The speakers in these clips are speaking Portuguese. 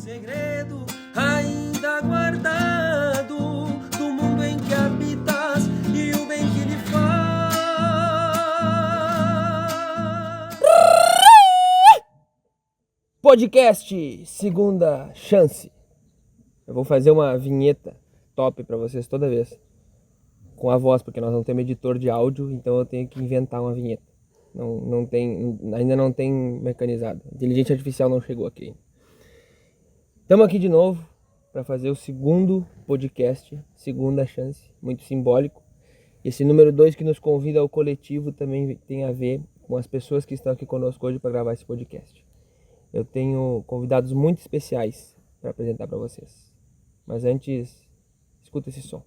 segredo ainda guardado do mundo em que habitas e o bem que lhe faz. Podcast Segunda Chance. Eu vou fazer uma vinheta top pra vocês toda vez com a voz, porque nós não temos editor de áudio, então eu tenho que inventar uma vinheta. Ainda não tem mecanizado. A inteligência artificial não chegou aqui ainda. Estamos aqui de novo para fazer o segundo podcast, Segunda Chance, muito simbólico. Esse número 2 que nos convida ao coletivo também tem a ver com as pessoas que estão aqui conosco hoje para gravar esse podcast. Eu tenho convidados muito especiais para apresentar para vocês. Mas antes, escuta esse som.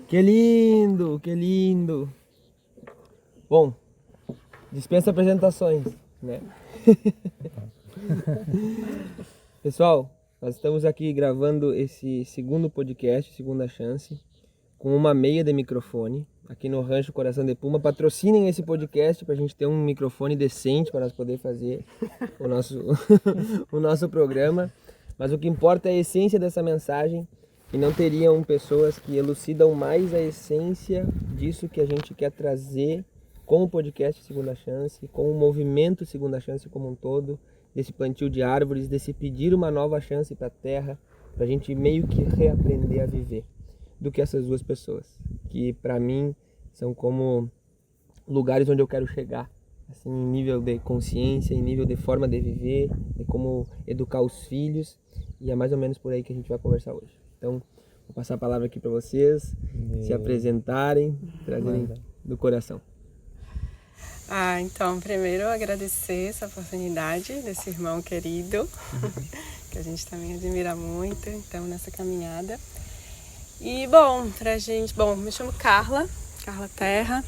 Que lindo, que lindo. Bom, dispensa apresentações, né? Pessoal, nós estamos aqui gravando esse segundo podcast, Segunda Chance, com uma meia de microfone, aqui no Rancho Coração de Puma. Patrocinem esse podcast para a gente ter um microfone decente para nós poder fazer o nosso programa. Mas o que importa é a essência dessa mensagem. E não teriam pessoas que elucidam mais a essência disso que a gente quer trazer com o podcast Segunda Chance, com o movimento Segunda Chance como um todo, desse plantio de árvores, desse pedir uma nova chance para a Terra, para a gente meio que reaprender a viver, do que essas duas pessoas, que para mim são como lugares onde eu quero chegar, assim, em nível de consciência, em nível de forma de viver, de como educar os filhos, e é mais ou menos por aí que a gente vai conversar hoje. Então, vou passar a palavra aqui para vocês, se apresentarem, trazerem do coração. Então, primeiro agradecer essa oportunidade desse irmão querido, que a gente também admira muito, então, nessa caminhada. E, me chamo Carla Terra,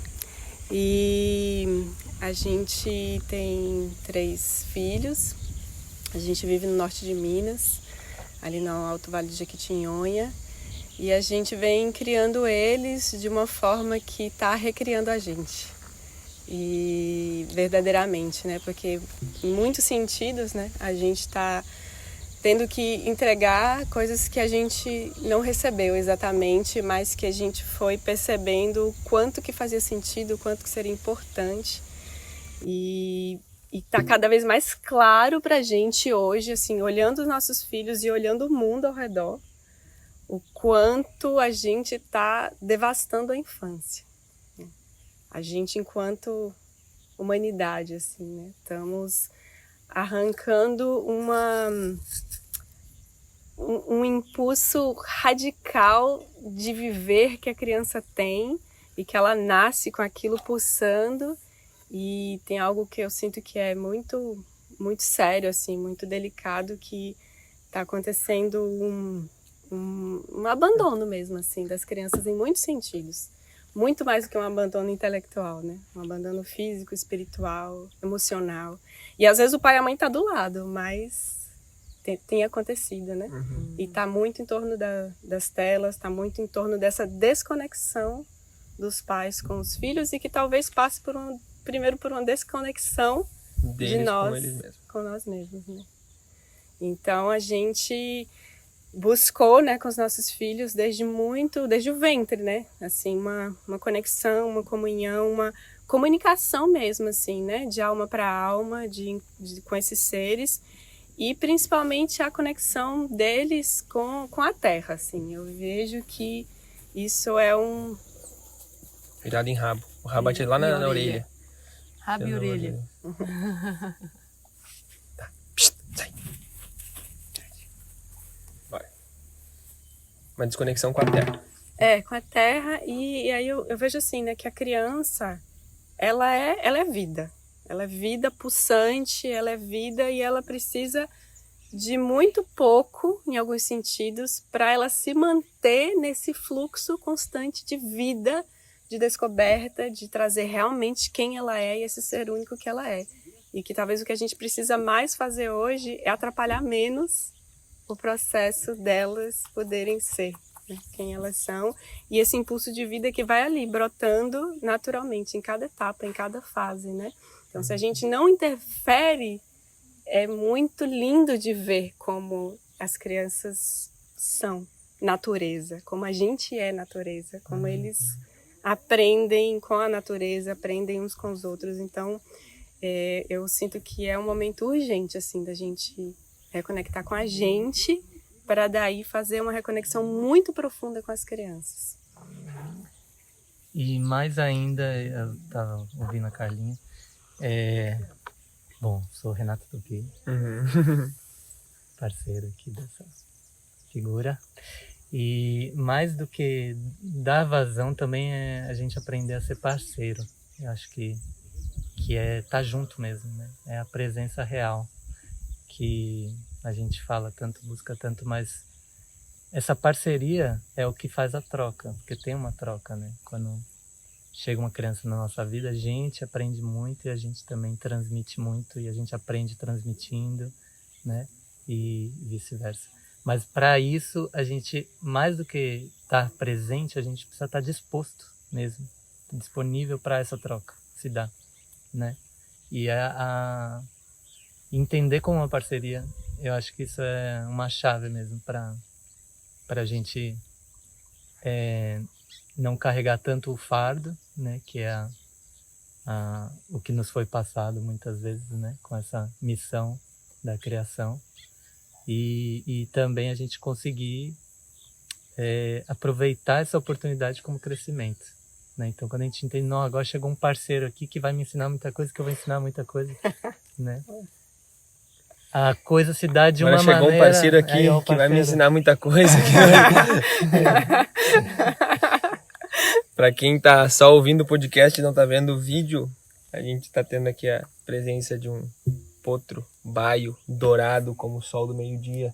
e a gente tem 3 filhos, a gente vive no norte de Minas, ali no Alto Vale de Jequitinhonha, e a gente vem criando eles de uma forma que está recriando a gente. E verdadeiramente, né? Porque em muitos sentidos, né, a gente está tendo que entregar coisas que a gente não recebeu exatamente, mas que a gente foi percebendo o quanto que fazia sentido, o quanto que seria importante. E tá cada vez mais claro pra gente hoje, assim, olhando os nossos filhos e olhando o mundo ao redor, o quanto a gente tá devastando a infância. A gente, enquanto humanidade, assim, né? Estamos arrancando um impulso radical de viver que a criança tem e que ela nasce com aquilo pulsando. E tem algo que eu sinto que é muito, muito sério, assim, muito delicado, que está acontecendo um abandono mesmo, assim, das crianças em muitos sentidos. Muito mais do que um abandono intelectual, né? Um abandono físico, espiritual, emocional. E às vezes o pai e a mãe tá do lado, mas tem acontecido, né? Uhum. E tá muito em torno das telas, tá muito em torno dessa desconexão dos pais com os filhos e que talvez passe primeiro por uma desconexão deles de nós com nós mesmos, né? Então a gente buscou, né, com os nossos filhos desde o ventre, né? Assim, uma conexão, uma comunhão, uma comunicação mesmo, assim, né? De alma para alma, com esses seres. E principalmente a conexão deles com a terra, assim. Eu vejo que isso é virado em rabo. O rabo bate lá na orelha. Rabo e orelha. Tá. Psst, sai. Bora. Uma desconexão com a terra. Com a terra. E aí eu vejo assim, né? Que a criança, ela é vida. Ela é vida pulsante, ela é vida e ela precisa de muito pouco, em alguns sentidos, para ela se manter nesse fluxo constante de vida, de descoberta, de trazer realmente quem ela é e esse ser único que ela é. E que talvez o que a gente precisa mais fazer hoje é atrapalhar menos o processo delas poderem ser, né, quem elas são. E esse impulso de vida que vai ali, brotando naturalmente, em cada etapa, em cada fase, né? Então, se a gente não interfere, é muito lindo de ver como as crianças são natureza, como a gente é natureza, como eles aprendem com a natureza, aprendem uns com os outros. Então, eu sinto que é um momento urgente, assim, da gente reconectar com a gente, para daí fazer uma reconexão muito profunda com as crianças. E mais ainda, eu estava ouvindo a Carlinha, bom, sou Renato Tupi, parceiro aqui dessa figura. E mais do que dar vazão também é a gente aprender a ser parceiro. Eu acho que é estar junto mesmo, né? É a presença real que a gente fala tanto, busca tanto, mas essa parceria é o que faz a troca, porque tem uma troca, né? Quando chega uma criança na nossa vida, a gente aprende muito e a gente também transmite muito e a gente aprende transmitindo, né? E vice-versa. Mas para isso, a gente, mais do que estar presente, a gente precisa estar disposto mesmo, disponível para essa troca se dar, né? E entender como uma parceria, eu acho que isso é uma chave mesmo para a gente não carregar tanto o fardo, né? Que é o que nos foi passado muitas vezes, né? Com essa missão da criação. E também a gente conseguir aproveitar essa oportunidade como crescimento, né? Então, quando a gente entende, não, agora chegou um parceiro aqui que vai me ensinar muita coisa, que eu vou ensinar muita coisa, né? A coisa se dá de agora uma maneira... Agora chegou um parceiro aqui que vai me ensinar muita coisa. Para quem tá só ouvindo o podcast e não tá vendo o vídeo, a gente tá tendo aqui a presença de um potro baio dourado como o sol do meio-dia,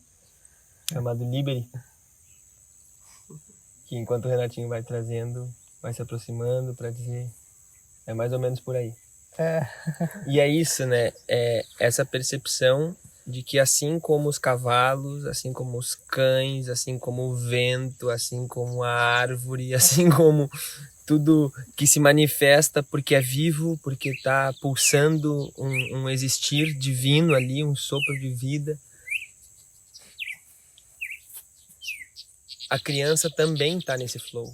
chamado Liberi, que enquanto o Renatinho vai trazendo, vai se aproximando para dizer, é mais ou menos por aí. E é isso, né? É essa percepção de que assim como os cavalos, assim como os cães, assim como o vento, assim como a árvore, assim como tudo que se manifesta porque é vivo, porque está pulsando um existir divino ali, um sopro de vida. a criança também está nesse flow.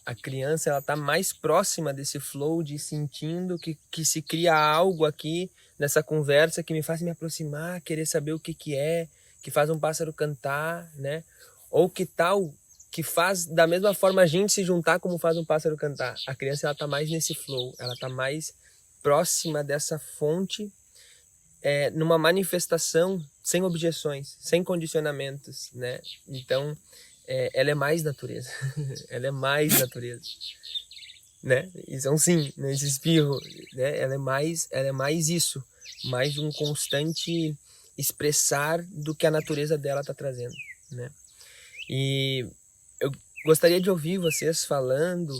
A criança, ela tá mais próxima desse flow de sentindo que se cria algo aqui nessa conversa que me faz me aproximar, querer saber o que é, que faz um pássaro cantar, né? Ou que tal, que faz da mesma forma a gente se juntar como faz um pássaro cantar. A criança, ela tá mais nesse flow, ela tá mais próxima dessa fonte, numa manifestação sem objeções, sem condicionamentos, né? Então, ela é mais natureza. Ela é mais natureza, né? Isso é um sim, né? Esse espirro, né? Ela é mais isso, mais um constante expressar do que a natureza dela está trazendo, né? E eu gostaria de ouvir vocês falando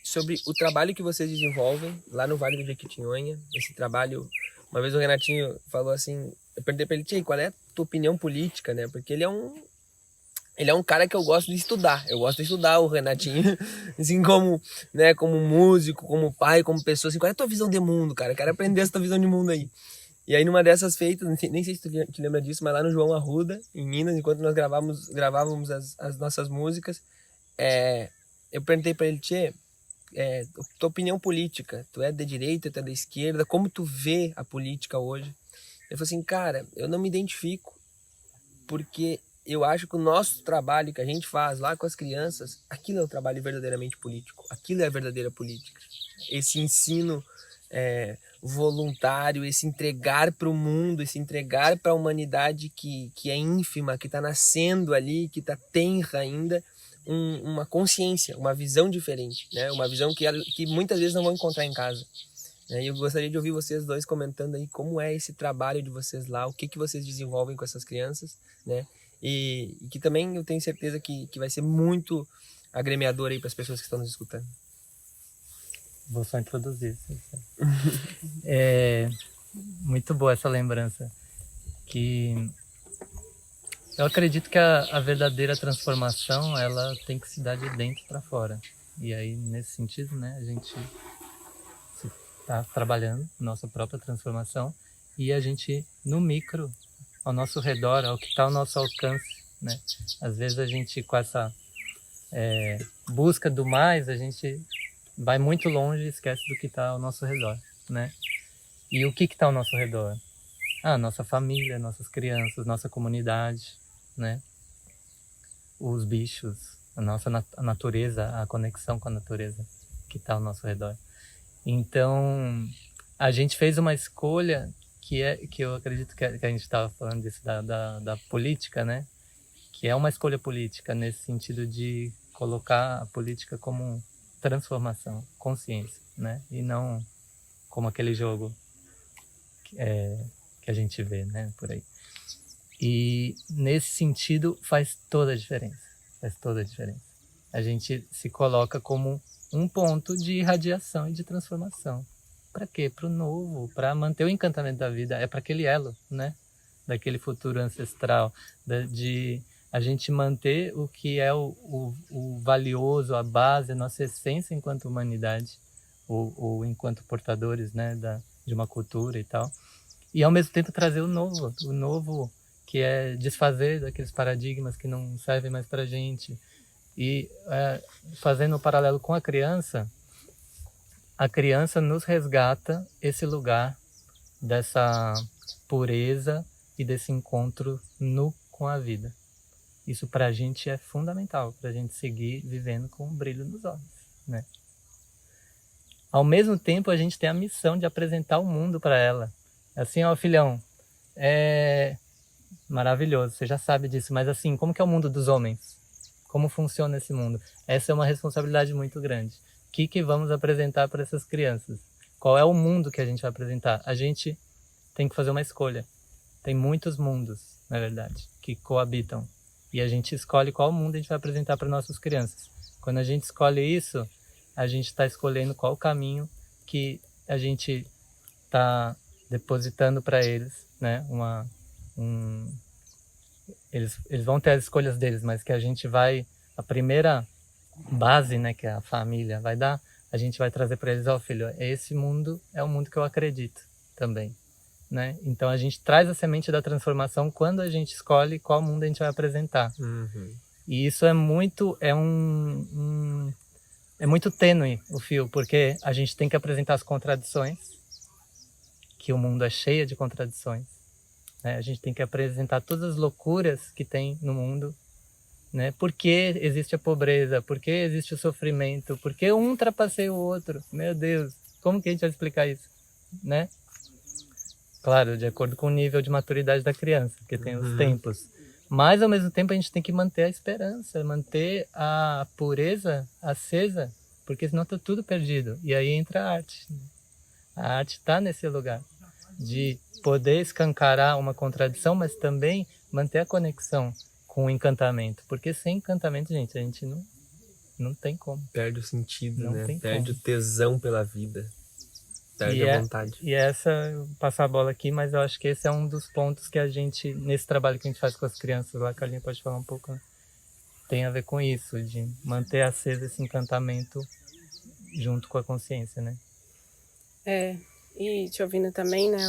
sobre o trabalho que vocês desenvolvem lá no Vale do Jequitinhonha. Esse trabalho, uma vez o Renatinho falou assim, eu perguntei para ele, Tchê, qual é a tua opinião política, né? Porque ele é um cara que eu gosto de estudar. Eu gosto de estudar o Renatinho, assim, como, né, como músico, como pai, como pessoa, assim, qual é a tua visão de mundo, cara? Eu quero aprender essa tua visão de mundo aí. E aí, numa dessas feitas, nem sei se tu te lembra disso, mas lá no João Arruda, em Minas, enquanto nós gravávamos as nossas músicas, eu perguntei pra ele, Tchê, tua opinião política, tu é da direita, tu é da esquerda, como tu vê a política hoje? Ele falou assim, cara, eu não me identifico, porque eu acho que o nosso trabalho que a gente faz lá com as crianças, aquilo é um trabalho verdadeiramente político. Aquilo é a verdadeira política. Esse ensino voluntário, esse entregar para o mundo, esse entregar para a humanidade que é ínfima, que está nascendo ali, que está tenra ainda, uma consciência, uma visão diferente, né? Uma visão que muitas vezes não vão encontrar em casa. E eu gostaria de ouvir vocês dois comentando aí como é esse trabalho de vocês lá, o que vocês desenvolvem com essas crianças, né? E que também eu tenho certeza que vai ser muito agremiador aí para as pessoas que estão nos escutando. Vou só introduzir. É muito boa essa lembrança. Que eu acredito que a verdadeira transformação, ela tem que se dar de dentro para fora. E aí, nesse sentido, né, a gente está trabalhando nossa própria transformação e a gente, no micro, ao nosso redor, ao que está ao nosso alcance, né? Às vezes a gente, com essa busca do mais, a gente vai muito longe e esquece do que está ao nosso redor, né? E o que está ao nosso redor? Nossa família, nossas crianças, nossa comunidade, né? Os bichos, a natureza, a conexão com a natureza que está ao nosso redor. Então, a gente fez uma escolha que eu acredito que a gente estava falando disso da política, né? Que é uma escolha política nesse sentido de colocar a política como transformação, consciência, né? E não como aquele jogo que a gente vê, né? Por aí. E nesse sentido faz toda a diferença. Faz toda a diferença. A gente se coloca como um ponto de irradiação e de transformação. Para quê? Para o novo, para manter o encantamento da vida. É para aquele elo, né? Daquele futuro ancestral, de a gente manter o que é o valioso, a base, a nossa essência enquanto humanidade, ou enquanto portadores, né? De uma cultura e tal. E ao mesmo tempo trazer o novo que é desfazer daqueles paradigmas que não servem mais para a gente. E fazendo um paralelo com a criança nos resgata esse lugar dessa pureza e desse encontro nu com a vida. Isso para a gente é fundamental, para a gente seguir vivendo com um brilho nos olhos, né? Ao mesmo tempo, a gente tem a missão de apresentar o mundo para ela. Assim, filhão, é maravilhoso, você já sabe disso, mas assim, como que é o mundo dos homens? Como funciona esse mundo? Essa é uma responsabilidade muito grande. O que vamos apresentar para essas crianças? Qual é o mundo que a gente vai apresentar? A gente tem que fazer uma escolha. Tem muitos mundos, na verdade, que coabitam. E a gente escolhe qual mundo a gente vai apresentar para nossas crianças. Quando a gente escolhe isso, a gente está escolhendo qual caminho que a gente está depositando para eles, né? Eles vão ter as escolhas deles, mas que a gente vai, a primeira base, né, que é a família vai dar, a gente vai trazer para eles, filho, esse mundo é o mundo que eu acredito também, né? Então a gente traz a semente da transformação quando a gente escolhe qual mundo a gente vai apresentar. Uhum. E isso é muito tênue o fio, porque a gente tem que apresentar as contradições, que o mundo é cheio de contradições, né? A gente tem que apresentar todas as loucuras que tem no mundo, né? Por que existe a pobreza? Por que existe o sofrimento? Por que um trapaceia o outro? Meu Deus, como que a gente vai explicar isso, né? Claro, de acordo com o nível de maturidade da criança, porque tem os tempos. Mas, ao mesmo tempo, a gente tem que manter a esperança, manter a pureza acesa, porque senão está tudo perdido. E aí entra a arte. A arte está nesse lugar de poder escancarar uma contradição, mas também manter a conexão com o encantamento. Porque sem encantamento, gente, a gente não tem como. Perde o sentido, Não né? tem Perde como. o tesão pela vida. Perde a vontade. E essa, eu vou passar a bola aqui, mas eu acho que esse é um dos pontos que a gente, nesse trabalho que a gente faz com as crianças lá, a Carlinha pode falar um pouco, né? Tem a ver com isso, de manter aceso esse encantamento junto com a consciência, né? E te ouvindo também, né,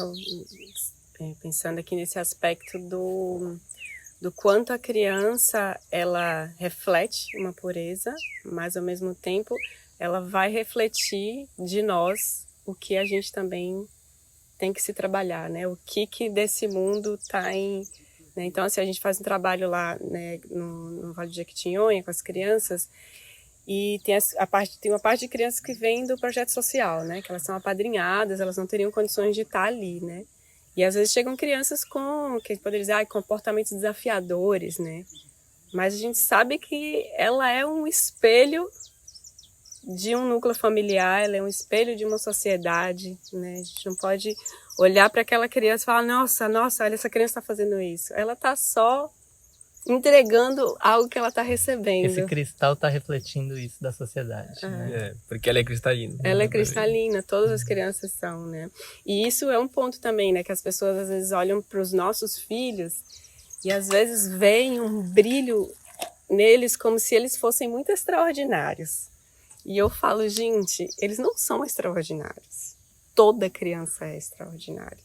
pensando aqui nesse aspecto do quanto a criança, ela reflete uma pureza, mas ao mesmo tempo ela vai refletir de nós o que a gente também tem que se trabalhar, né? O que desse mundo está em... Né? Então, assim, a gente faz um trabalho lá, né, no Vale do Jequitinhonha com as crianças, e tem uma parte de crianças que vem do projeto social, né? Que elas são apadrinhadas, elas não teriam condições de estar ali, né? E às vezes chegam crianças com, que poderia dizer, comportamentos desafiadores, né? Mas a gente sabe que ela é um espelho de um núcleo familiar, ela é um espelho de uma sociedade, né? A gente não pode olhar para aquela criança e falar, nossa, olha, essa criança está fazendo isso. Ela está só entregando algo que ela está recebendo. Esse cristal está refletindo isso da sociedade, né? Porque ela é cristalina. Ela é cristalina, todas as crianças são, né? E isso é um ponto também, né? Que as pessoas às vezes olham para os nossos filhos e às vezes veem um brilho neles como se eles fossem muito extraordinários. E eu falo, gente, eles não são extraordinários. Toda criança é extraordinária.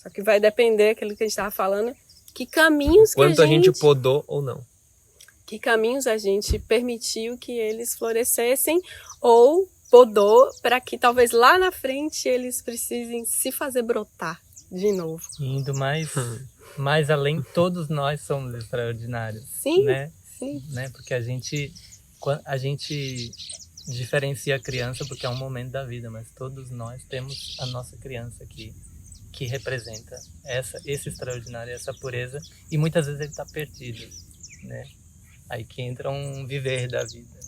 Só que vai depender daquilo que a gente estava falando, que caminhos Quanto a gente podou ou não. Que caminhos a gente permitiu que eles florescessem ou podou para que talvez lá na frente eles precisem se fazer brotar de novo. Indo mais além, todos nós somos extraordinários. Sim, né? sim. Né? Porque a gente diferencia a criança porque é um momento da vida, mas todos nós temos a nossa criança que representa esse extraordinário, essa pureza, e muitas vezes ele está perdido, né? Aí que entra um viver da vida,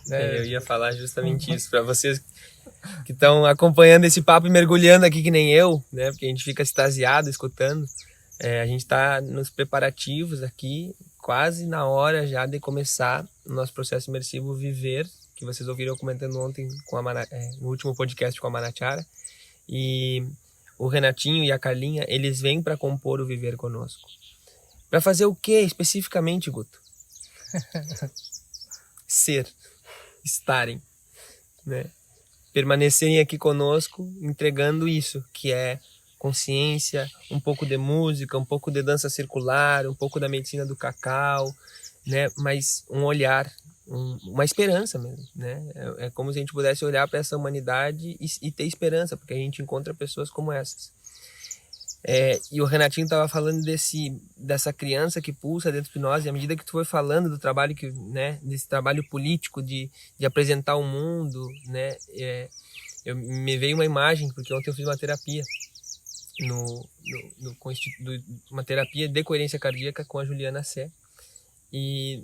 né? Eu ia falar justamente isso para vocês que estão acompanhando esse papo e mergulhando aqui que nem eu, né? Porque a gente fica extasiado escutando. A gente está nos preparativos aqui, quase na hora já de começar o nosso processo imersivo Viver, que vocês ouviram eu comentando ontem no último podcast com a Manachara. E o Renatinho e a Carlinha, eles vêm para compor o Viver conosco. Para fazer o que especificamente, Guto? Estarem, né? Permanecerem aqui conosco, entregando isso, que é consciência, um pouco de música, um pouco de dança circular, um pouco da medicina do cacau, né? Mas um olhar, uma esperança mesmo, né? É como se a gente pudesse olhar para essa humanidade e ter esperança, porque a gente encontra pessoas como essas. E o Renatinho estava falando dessa criança que pulsa dentro de nós, e à medida que tu foi falando do trabalho desse trabalho político de apresentar o mundo, né? Me veio uma imagem, porque ontem eu fiz uma terapia uma terapia de coerência cardíaca com a Juliana Sé, e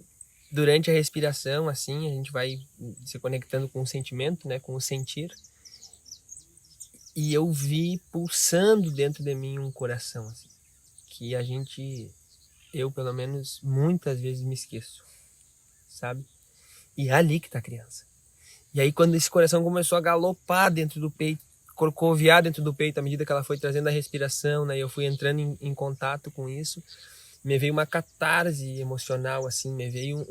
durante a respiração, assim, a gente vai se conectando com o sentimento, né? Com o sentir. E eu vi pulsando dentro de mim um coração, assim, que eu pelo menos, muitas vezes me esqueço, sabe? E é ali que tá a criança. E aí quando esse coração começou a galopar dentro do peito, corcoviar dentro do peito, à medida que ela foi trazendo a respiração, né? Eu fui entrando em contato com isso, me veio uma catarse emocional, assim, me veio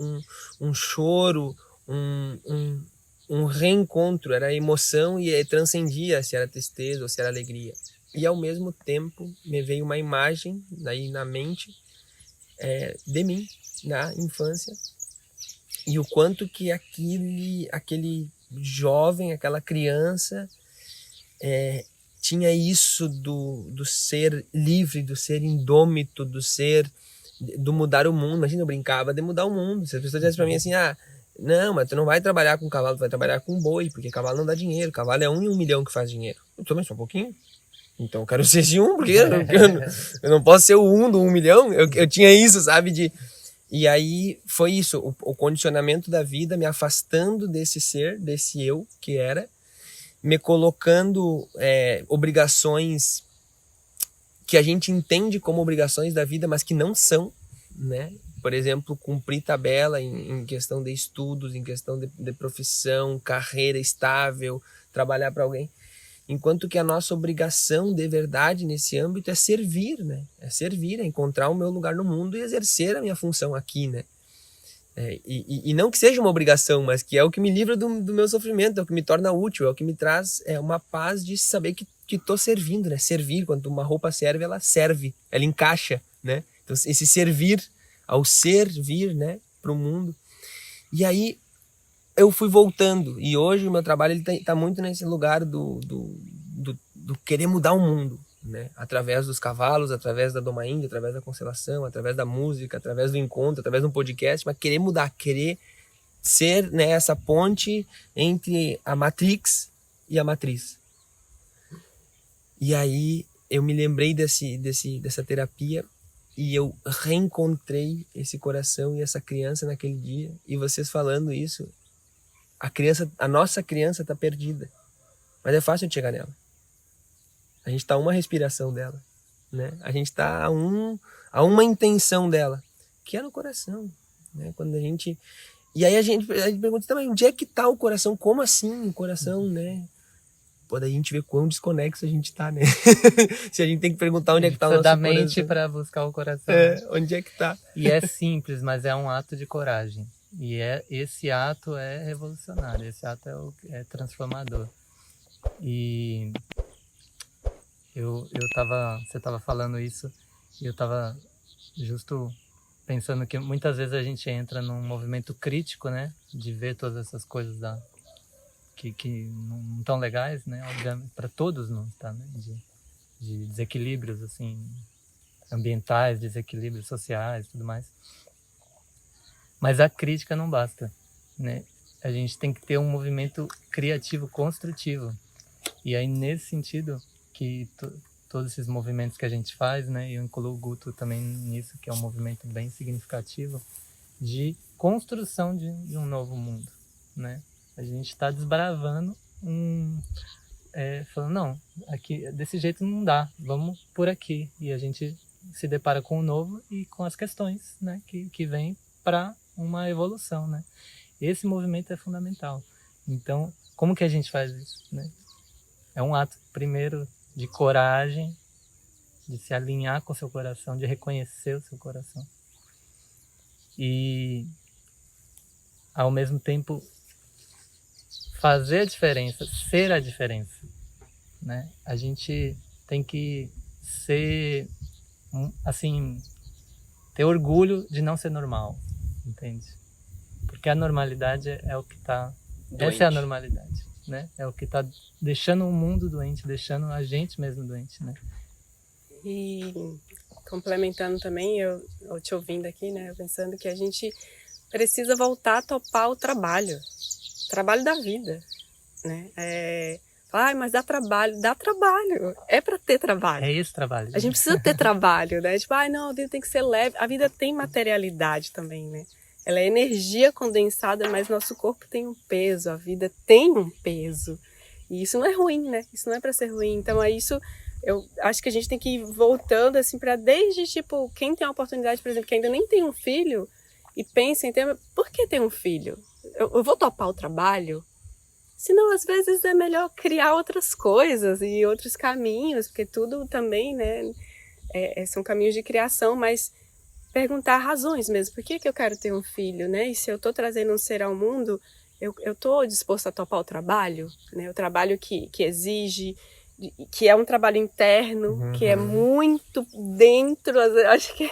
um choro, um reencontro, era emoção e transcendia se era tristeza ou se era alegria. E ao mesmo tempo me veio uma imagem aí na mente de mim, na infância, e o quanto que aquele jovem, aquela criança tinha isso do ser livre, do ser indômito, do mudar o mundo. Imagina, eu brincava de mudar o mundo. Se as pessoas dissessem pra mim assim, não, mas tu não vai trabalhar com cavalo, tu vai trabalhar com boi, porque cavalo não dá dinheiro, cavalo é 1 em 1 milhão que faz dinheiro. Eu também sou um pouquinho. Então eu quero ser esse 1, porque eu não posso ser o 1 do 1 milhão. Eu tinha isso, sabe? E aí foi isso, o condicionamento da vida me afastando desse ser, desse eu que era, me colocando obrigações que a gente entende como obrigações da vida, mas que não são, né? Por exemplo, cumprir tabela em questão de estudos, em questão de profissão, carreira estável, trabalhar para alguém. Enquanto que a nossa obrigação de verdade nesse âmbito é servir, né? É servir, é encontrar o meu lugar no mundo e exercer a minha função aqui, né? E não que seja uma obrigação, mas que é o que me livra do meu sofrimento, é o que me torna útil, é o que me traz uma paz de saber que estou servindo, né? Servir, quando uma roupa serve, ela serve, ela encaixa, né? Então, esse servir, ao servir, né, para o mundo. E aí eu fui voltando, e hoje o meu trabalho ele tá muito nesse lugar do querer mudar o mundo, né? Através dos cavalos, através da Doma Índia, através da constelação, através da música, através do encontro, através de um podcast, mas querer mudar, querer ser, né, essa ponte entre a Matrix e a Matriz. E aí eu me lembrei dessa terapia e eu reencontrei esse coração e essa criança naquele dia. E vocês falando isso, a nossa criança está perdida, mas é fácil de chegar nela. A gente está a uma respiração dela, né? A gente está a uma intenção dela, que é no coração, né? Quando a gente pergunta, tá, mas onde é que está o coração? Como assim o coração, né? Pô, daí a gente vê quão desconexo a gente está, né? Se a gente tem que perguntar onde é que está o nosso da coração. mente para buscar o coração. Onde é que está? E é simples, mas é um ato de coragem. E esse ato é revolucionário, esse ato é transformador. E você estava falando isso, e eu estava justo pensando que muitas vezes a gente entra num movimento crítico, né? De ver todas essas coisas que não estão legais, né? Obviamente, para todos não está, né? De desequilíbrios, assim, ambientais, desequilíbrios sociais e tudo mais. Mas a crítica não basta, né? A gente tem que ter um movimento criativo, construtivo. E aí, nesse sentido, que todos esses movimentos que a gente faz, né? Eu incluo o Guto também nisso, que é um movimento bem significativo de construção de um novo mundo, né? A gente está desbravando falando, não, aqui, desse jeito não dá, vamos por aqui. E a gente se depara com o novo e com as questões, né? Que vêm para uma evolução, né? Esse movimento é fundamental. Então, como que a gente faz isso, né? É um ato, primeiro, de coragem, de se alinhar com o seu coração, de reconhecer o seu coração. E, ao mesmo tempo, fazer a diferença, ser a diferença, né? A gente tem que ser, assim, ter orgulho de não ser normal, entende? Porque a normalidade é o que está... Essa é a normalidade, né? É o que está deixando o mundo doente, deixando a gente mesmo doente, né? E complementando também, eu te ouvindo aqui, né? Pensando que a gente precisa voltar a topar o trabalho da vida, né? Mas dá trabalho, é para ter trabalho. É esse trabalho. A gente precisa ter trabalho, né? Tipo, não, a vida tem que ser leve. A vida tem materialidade também, né? Ela é energia condensada, mas nosso corpo tem um peso, a vida tem um peso. E isso não é ruim, né? Isso não é para ser ruim. Então é isso, eu acho que a gente tem que ir voltando assim para desde, tipo, quem tem a oportunidade, por exemplo, que ainda nem tem um filho e pensa em ter, por que ter um filho? Eu vou topar o trabalho? Senão, às vezes, é melhor criar outras coisas e outros caminhos, porque tudo também, né, são caminhos de criação, mas perguntar razões mesmo. Por que eu quero ter um filho, né? E se eu estou trazendo um ser ao mundo, eu estou disposto a topar o trabalho, né? O trabalho que exige, que é um trabalho interno, que é muito dentro, acho que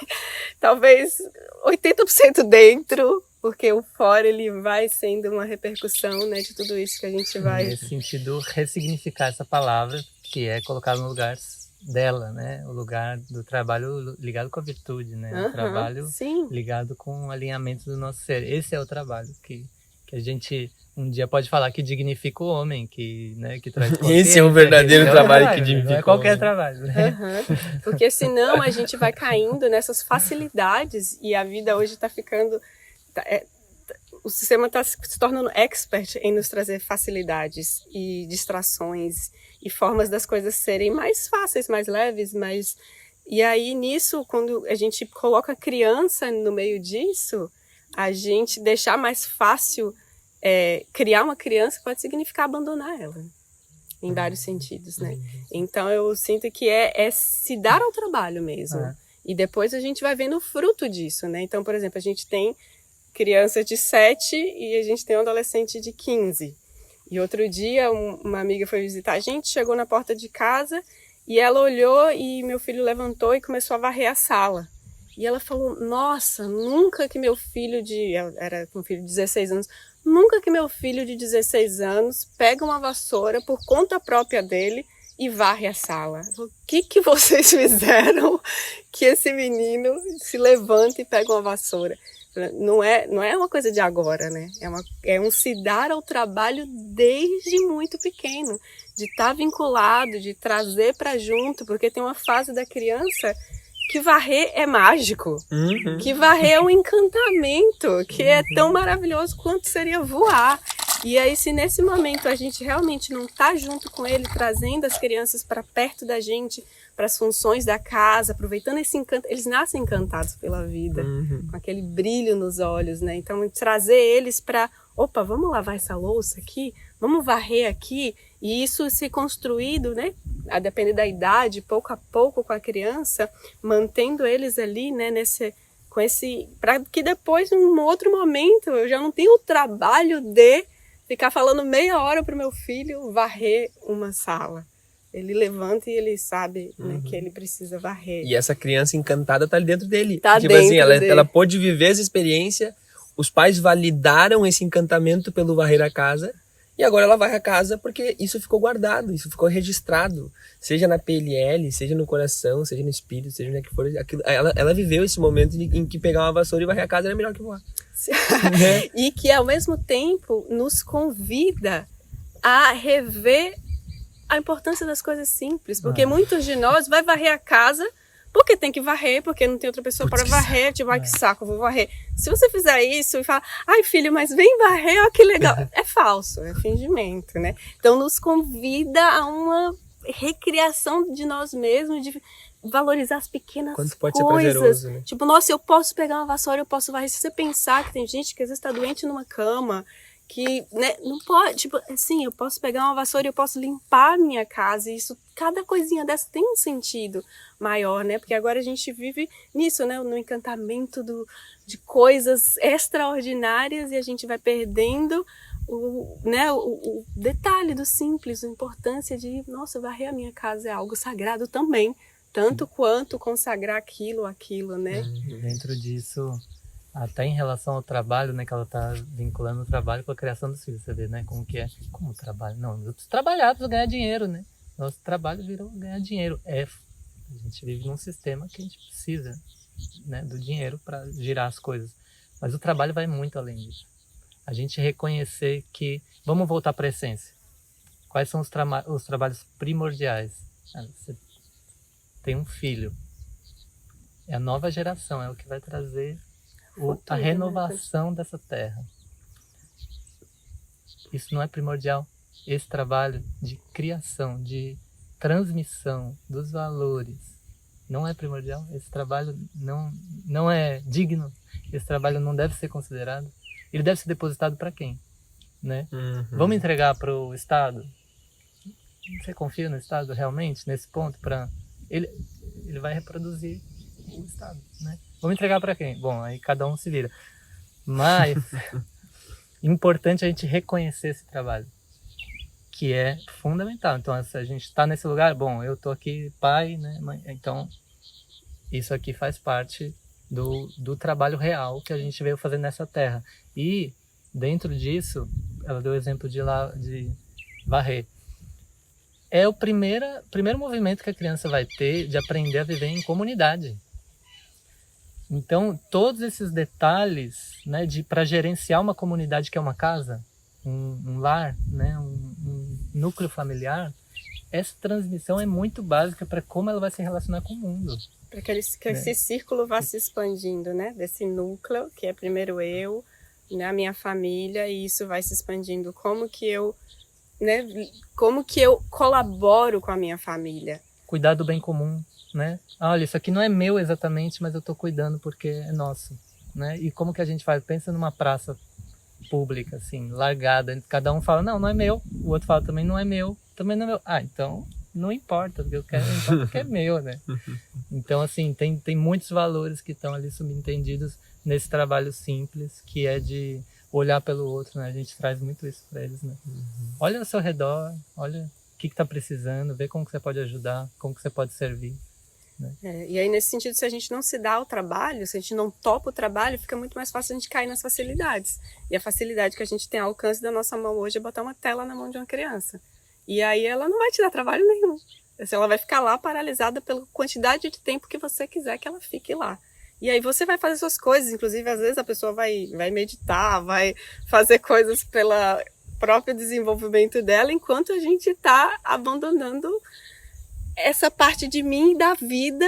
talvez 80% dentro, porque o fora ele vai sendo uma repercussão, né, de tudo isso que a gente vai... Nesse sentido, ressignificar essa palavra, que é colocar no lugar dela, né? O lugar do trabalho ligado com a virtude, né? O trabalho sim. ligado com o alinhamento do nosso ser. Esse é o trabalho que a gente um dia pode falar que dignifica o homem, que, né, que traz consciência. Esse é o verdadeiro trabalho que dignifica não é qualquer trabalho, né? Porque senão a gente vai caindo nessas facilidades e a vida hoje está ficando... o sistema está se tornando expert em nos trazer facilidades e distrações e formas das coisas serem mais fáceis, mais leves, mais... E aí, nisso, quando a gente coloca a criança no meio disso, a gente deixar mais fácil criar uma criança pode significar abandonar ela, em vários sentidos, né? Então, eu sinto que é se dar ao trabalho mesmo. E depois a gente vai vendo o fruto disso, né? Então, por exemplo, a gente tem criança de 7 e a gente tem um adolescente de 15. E outro dia, uma amiga foi visitar a gente, chegou na porta de casa e ela olhou e meu filho levantou e começou a varrer a sala. E ela falou, nossa, nunca que meu filho ela era um filho de 16 anos, nunca que meu filho de 16 anos pega uma vassoura por conta própria dele e varre a sala. O que vocês fizeram que esse menino se levanta e pega uma vassoura? Não é uma coisa de agora, né? É um se dar ao trabalho desde muito pequeno, de estar vinculado, de trazer para junto, porque tem uma fase da criança que varrer é mágico, que varrer é um encantamento, que é tão maravilhoso quanto seria voar. E aí, se nesse momento a gente realmente não está junto com ele, trazendo as crianças para perto da gente, para as funções da casa, aproveitando esse encanto, eles nascem encantados pela vida, com aquele brilho nos olhos, né? Então, trazer eles para, opa, vamos lavar essa louça aqui, vamos varrer aqui, e isso ser construído, né? A depender da idade, pouco a pouco com a criança, mantendo eles ali, né? Para que depois, num outro momento, eu já não tenho o trabalho de ficar falando meia hora para o meu filho varrer uma sala. Ele levanta e ele sabe, né, que ele precisa varrer. E essa criança encantada tá ali dentro dele. Tá tipo dentro assim, dele. ela pôde viver essa experiência, os pais validaram esse encantamento pelo varrer a casa, e agora ela varre a casa porque isso ficou guardado, isso ficou registrado. Seja na PLL, seja no coração, seja no espírito, seja onde é que for. Ela viveu esse momento em que pegar uma vassoura e varrer a casa era melhor que voar. E que, ao mesmo tempo, nos convida a rever a importância das coisas simples. Porque muitos de nós vai varrer a casa porque tem que varrer, porque não tem outra pessoa para varrer. Tipo, ai, que saco, eu vou varrer. Se você fizer isso e falar, ai, filho, mas vem varrer, ó, que legal. É falso, é fingimento, né? Então, nos convida a uma recriação de nós mesmos, de valorizar as pequenas Quanto pode coisas. ser prazeroso, né? Tipo, nossa, eu posso pegar uma vassoura, eu posso varrer. Se você pensar que tem gente que às vezes está doente numa cama, que, né, não pode, tipo, assim, eu posso pegar uma vassoura e eu posso limpar a minha casa, e isso, cada coisinha dessa tem um sentido maior, né, porque agora a gente vive nisso, né, no encantamento de coisas extraordinárias, e a gente vai perdendo o detalhe do simples, a importância de, nossa, varrer a minha casa é algo sagrado também, tanto quanto consagrar aquilo, né. Dentro disso, até em relação ao trabalho, né, que ela tá vinculando o trabalho com a criação dos filhos, você vê, né, como que é, como trabalho, não, eu preciso trabalhar para ganhar dinheiro, né, nosso trabalho virou ganhar dinheiro, a gente vive num sistema que a gente precisa, né, do dinheiro para girar as coisas, mas o trabalho vai muito além disso, a gente reconhecer que, vamos voltar para a essência, quais são os trabalhos primordiais, você tem um filho, é a nova geração, é o que vai trazer a renovação dessa terra. Isso não é primordial? Esse trabalho de criação, de transmissão dos valores, não é primordial? Esse trabalho não é digno? Esse trabalho não deve ser considerado? Ele deve ser depositado para quem? Né? Vamos entregar para o Estado? Você confia no Estado realmente, nesse ponto? Ele vai reproduzir o Estado, né? Vamos entregar para quem? Bom, aí cada um se vira. Mas importante a gente reconhecer esse trabalho, que é fundamental. Então, se a gente está nesse lugar, bom, eu estou aqui, pai, né, mãe, então isso aqui faz parte do trabalho real que a gente veio fazer nessa terra. E dentro disso, ela deu o exemplo de varrer. É o primeiro movimento que a criança vai ter de aprender a viver em comunidade. Então, todos esses detalhes, né, para gerenciar uma comunidade que é uma casa, um lar, né, um núcleo familiar, essa transmissão é muito básica para como ela vai se relacionar com o mundo. Para que esse círculo vá se expandindo, né? Desse núcleo, que é primeiro eu, né, a minha família, e isso vai se expandindo. Como que eu colaboro com a minha família? Cuidar do bem comum, né? Olha, isso aqui não é meu exatamente, mas eu estou cuidando porque é nosso, né? E como que a gente faz? Pensa numa praça pública, assim, largada. Cada um fala, não é meu. O outro fala, também não é meu. Também não é meu. Ah, então não importa, porque eu quero, então, porque é meu, né? Então, assim, tem muitos valores que estão ali subentendidos nesse trabalho simples, que é de olhar pelo outro, né? A gente traz muito isso para eles, né? Olha ao seu redor, olha o que está precisando, vê como que você pode ajudar, como que você pode servir. Né? E aí, nesse sentido, se a gente não se dá o trabalho, se a gente não topa o trabalho, fica muito mais fácil a gente cair nas facilidades. E a facilidade que a gente tem ao alcance da nossa mão hoje é botar uma tela na mão de uma criança. E aí ela não vai te dar trabalho nenhum. Ela vai ficar lá paralisada pela quantidade de tempo que você quiser que ela fique lá. E aí você vai fazer suas coisas, inclusive às vezes a pessoa vai meditar, vai fazer coisas pelo próprio desenvolvimento dela, enquanto a gente está abandonando essa parte de mim, da vida,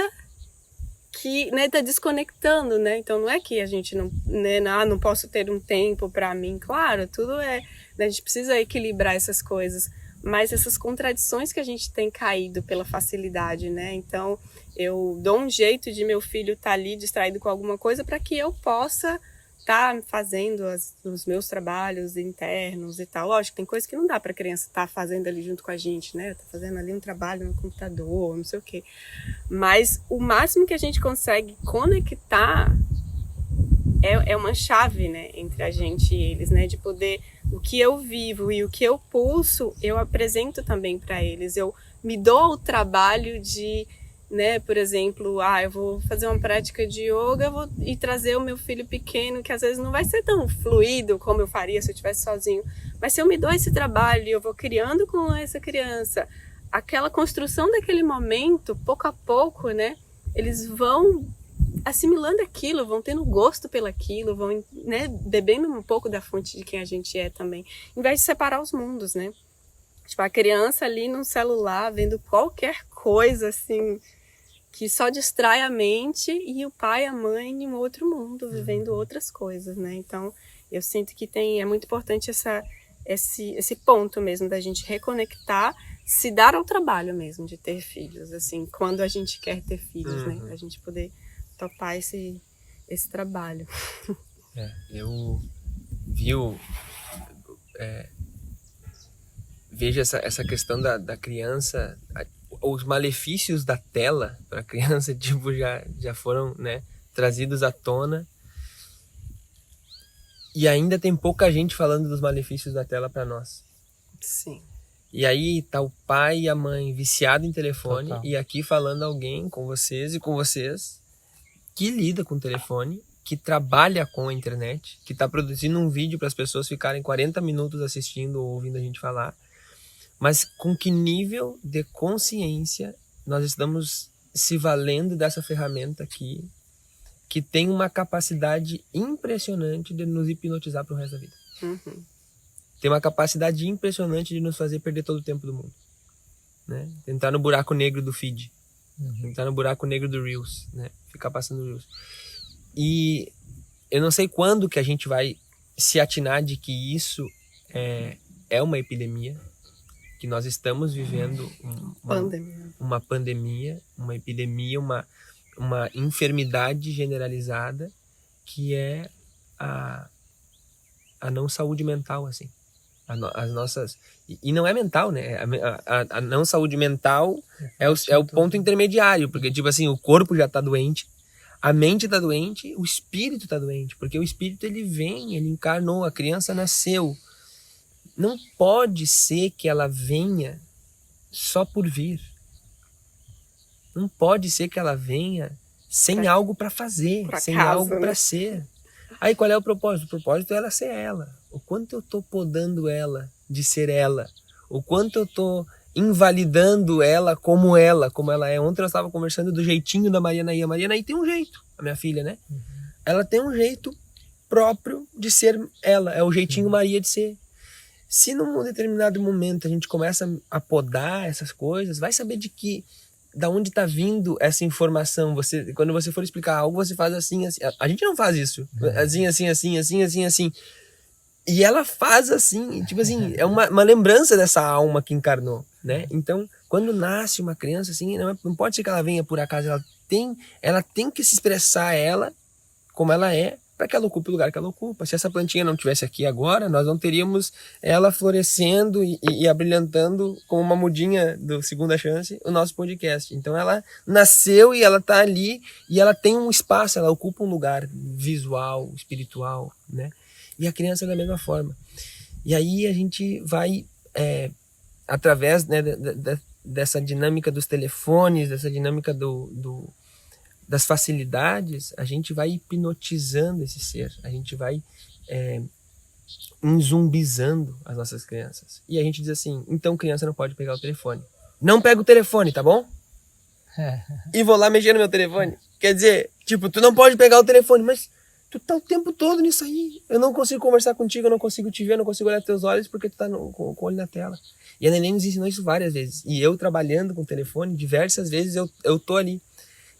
que, né, tá desconectando, né? Então não é que a gente não, né, não posso ter um tempo para mim, claro, tudo é, né, a gente precisa equilibrar essas coisas, mas essas contradições que a gente tem caído pela facilidade, né? Então eu dou um jeito de meu filho estar ali distraído com alguma coisa para que eu possa estar fazendo os meus trabalhos internos e tal. Lógico, tem coisa que não dá para a criança estar fazendo ali junto com a gente, né? Tá fazendo ali um trabalho no computador, não sei o quê. Mas o máximo que a gente consegue conectar é uma chave, né, entre a gente e eles, né, de poder, o que eu vivo e o que eu pulso, eu apresento também para eles. Eu me dou o trabalho de, né, por exemplo, eu vou fazer uma prática de yoga, e trazer o meu filho pequeno, que às vezes não vai ser tão fluido como eu faria se eu estivesse sozinho, mas se eu me dou esse trabalho e eu vou criando com essa criança aquela construção daquele momento, pouco a pouco, né, eles vão assimilando aquilo, vão tendo gosto pelaquilo, vão, né, bebendo um pouco da fonte de quem a gente é também, em vez de separar os mundos, né? Tipo, a criança ali no celular, vendo qualquer coisa, assim, que só distrai a mente, e o pai e a mãe em um outro mundo, vivendo outras coisas, né? Então, eu sinto que é muito importante esse ponto mesmo da gente reconectar, se dar ao trabalho mesmo de ter filhos, assim, quando a gente quer ter filhos, né? A gente poder topar esse trabalho. Eu vejo essa questão da criança, os malefícios da tela para a criança, tipo, já foram, né, trazidos à tona, e ainda tem pouca gente falando dos malefícios da tela para nós. Sim. E aí tá o pai e a mãe viciado em telefone. Total. E aqui falando alguém com vocês e com vocês que lida com o telefone, que trabalha com a internet, que está produzindo um vídeo para as pessoas ficarem 40 minutos assistindo ou ouvindo a gente falar. Mas com que nível de consciência nós estamos se valendo dessa ferramenta aqui, que tem uma capacidade impressionante de nos hipnotizar para o resto da vida. Tem uma capacidade impressionante de nos fazer perder todo o tempo do mundo, né? Entrar no buraco negro do feed, entrar no buraco negro do Reels, né? Ficar passando Reels. E eu não sei quando que a gente vai se atinar de que isso é uma epidemia, que nós estamos vivendo uma pandemia, uma epidemia, uma enfermidade generalizada, que é a não saúde mental, assim. As nossas... E não é mental, né? A não saúde mental é o ponto intermediário, porque, tipo assim, o corpo já tá doente, a mente tá doente, o espírito tá doente, porque o espírito, ele encarnou, a criança nasceu. Não pode ser que ela venha só por vir. Não pode ser que ela venha sem algo para fazer, por sem acaso, algo né? para ser. Aí qual é o propósito? O propósito é ela ser ela. O quanto eu tô podando ela de ser ela. O quanto eu tô invalidando ela como ela é. Ontem eu estava conversando do jeitinho da Marianaí. A Marianaí tem um jeito, a minha filha, né? Ela tem um jeito próprio de ser ela. É o jeitinho Maria de ser. Se num determinado momento a gente começa a podar essas coisas, vai saber da onde está vindo essa informação. Quando você for explicar algo, você faz assim, assim. A gente não faz isso. Assim. E ela faz assim, tipo assim, é uma lembrança dessa alma que encarnou, né? Então, quando nasce uma criança assim, não pode ser que ela venha por acaso, ela tem que se expressar ela como ela é, para que ela ocupe o lugar que ela ocupa. Se essa plantinha não tivesse aqui agora, nós não teríamos ela florescendo e abrilhantando como uma mudinha do Segunda Chance, o nosso podcast. Então ela nasceu e ela está ali e ela tem um espaço, ela ocupa um lugar visual, espiritual, né? E a criança é da mesma forma. E aí a gente vai, através, né, dessa dinâmica dos telefones, dessa dinâmica das facilidades, a gente vai hipnotizando esse ser, a gente vai enzumbizando as nossas crianças. E a gente diz assim, então criança não pode pegar o telefone. Não pega o telefone, tá bom? E vou lá mexer no meu telefone. Quer dizer, tipo, tu não pode pegar o telefone, mas tu tá o tempo todo nisso aí. Eu não consigo conversar contigo, eu não consigo te ver, eu não consigo olhar teus olhos porque tu tá com o olho na tela. E a neném nos ensinou isso várias vezes. E eu trabalhando com o telefone, diversas vezes eu tô ali.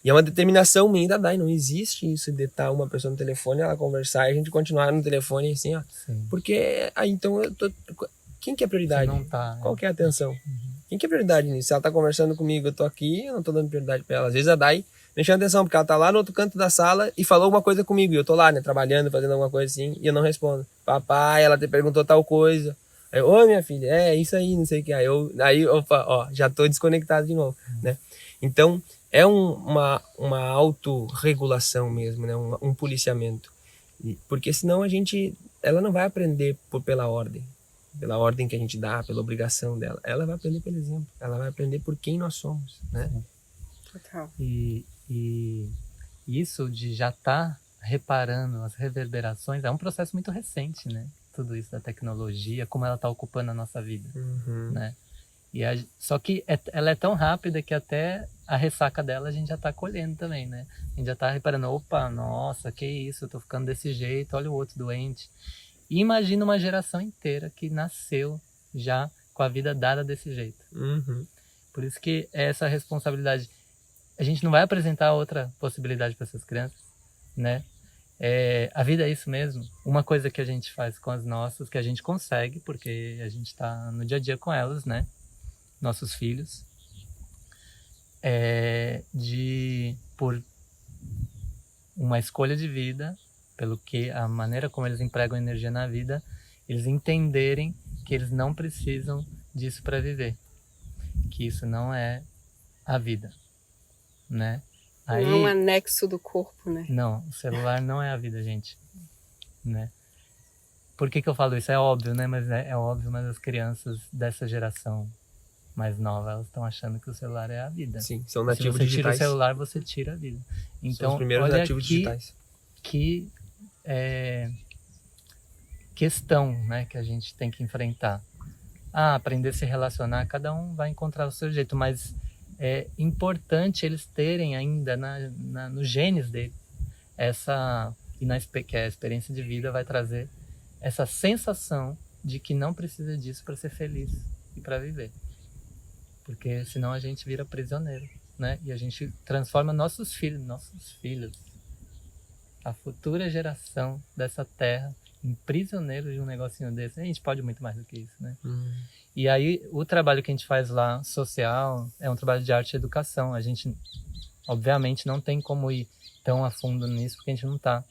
E é uma determinação minha da Dai, não existe isso de estar uma pessoa no telefone, ela conversar e a gente continuar no telefone assim, ó. Sim. Porque aí então quem que é a prioridade? Não tá, Qual que é a atenção? Quem que é a prioridade nisso? Se ela tá conversando comigo, eu tô aqui, eu não tô dando prioridade pra ela. Às vezes a Dai me chama atenção, porque ela tá lá no outro canto da sala e falou alguma coisa comigo, e eu tô lá, né, trabalhando, fazendo alguma coisa assim, e eu não respondo. Papai, ela te perguntou tal coisa. Aí, oi minha filha, isso aí, não sei o que. Aí opa, ó, já tô desconectado de novo, né? Então, é uma autorregulação mesmo, né? Um policiamento. Porque senão ela não vai aprender pela ordem que a gente dá, pela obrigação dela. Ela vai aprender pelo exemplo, ela vai aprender por quem nós somos, né? Total. E isso de já estar reparando as reverberações é um processo muito recente, né? Tudo isso da tecnologia, como ela está ocupando a nossa vida, né? Só que ela é tão rápida que até a ressaca dela a gente já está colhendo também, né? A gente já está reparando, opa, nossa, que isso, eu tô ficando desse jeito, olha o outro doente. E imagina uma geração inteira que nasceu já com a vida dada desse jeito. Por isso que essa responsabilidade, a gente não vai apresentar outra possibilidade para essas crianças, né? A vida é isso mesmo. Uma coisa que a gente faz com as nossas, que a gente consegue, porque a gente está no dia a dia com elas, né? Nossos filhos, por uma escolha de vida, pelo que a maneira como eles empregam energia na vida, eles entenderem que eles não precisam disso para viver, que isso não é a vida, né? Não é um anexo do corpo, né? Não, o celular não é a vida, gente, né? Por que eu falo isso? É óbvio, né? Mas é óbvio, mas as crianças dessa geração mais nova, elas estão achando que o celular é a vida. Sim, são nativos digitais. Se você digitais. tira o celular, você tira a vida. Então, são os primeiros olha nativos digitais. Que questão, né, que a gente tem que enfrentar. Aprender a se relacionar, cada um vai encontrar o seu jeito, mas é importante eles terem ainda nos genes deles que a experiência de vida vai trazer essa sensação de que não precisa disso para ser feliz e para viver. Porque senão a gente vira prisioneiro, né? E a gente transforma nossos filhos, a futura geração dessa terra, em prisioneiros de um negocinho desse. A gente pode muito mais do que isso, né? E aí o trabalho que a gente faz lá, social, é um trabalho de arte e educação. A gente, obviamente, não tem como ir tão a fundo nisso, porque a gente não está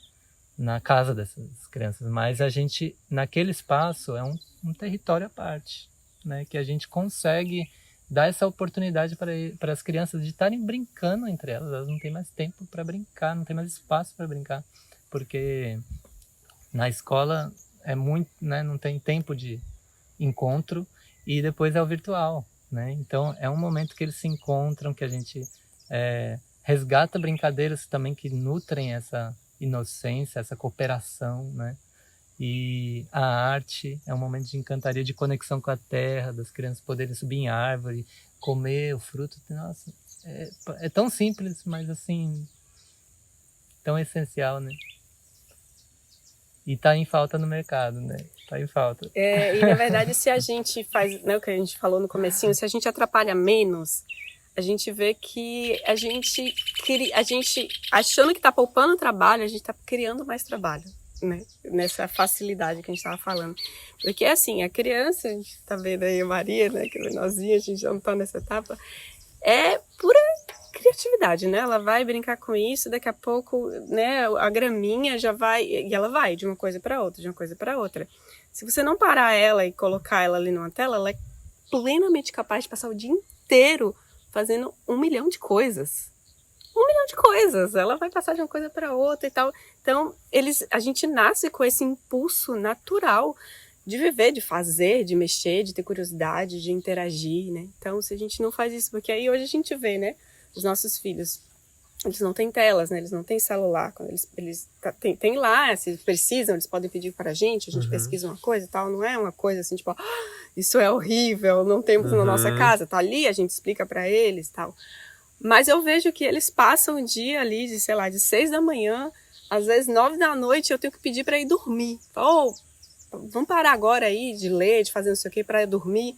na casa dessas crianças. Mas a gente, naquele espaço, é um território à parte, né? Que a gente consegue dar essa oportunidade para as crianças de estarem brincando entre elas. Elas não têm mais tempo para brincar, não tem mais espaço para brincar, porque na escola é muito, né, não tem tempo de encontro e depois é o virtual, né? Então é um momento que eles se encontram, que a gente resgata brincadeiras também que nutrem essa inocência, essa cooperação, né? E a arte é um momento de encantaria, de conexão com a terra, das crianças poderem subir em árvore, comer o fruto. Nossa, é tão simples, mas assim, tão essencial, né? E tá em falta no mercado, né? Tá em falta. E na verdade, se a gente faz, né, o que a gente falou no comecinho, se a gente atrapalha menos, a gente vê que a gente achando que tá poupando trabalho, a gente tá criando mais trabalho, né? Nessa facilidade que a gente tava falando. Porque assim, a criança, a gente tá vendo aí a Maria, né, que é menorzinha, a gente já não tá nessa etapa, é pura criatividade, né? Ela vai brincar com isso, daqui a pouco, né, a graminha já vai, e ela vai de uma coisa para outra, de uma coisa para outra. Se você não parar ela e colocar ela ali numa tela, ela é plenamente capaz de passar o dia inteiro fazendo 1 milhão de coisas. 1 milhão de coisas. Ela vai passar de uma coisa para outra e tal. Então, a gente nasce com esse impulso natural de viver, de fazer, de mexer, de ter curiosidade, de interagir, né? Então, se a gente não faz isso, porque aí hoje a gente vê, né? Os nossos filhos, eles não têm telas, né? Eles não têm celular. Quando eles têm lá, se precisam, eles podem pedir para a gente pesquisa uma coisa e tal. Não é uma coisa assim, tipo, isso é horrível, não temos na nossa casa. Tá ali, a gente explica para eles e tal. Mas eu vejo que eles passam o dia ali, de, sei lá, de 6 da manhã, às vezes 9 da noite, eu tenho que pedir para ir dormir. Vamos parar agora aí de ler, de fazer não sei o que, para ir dormir.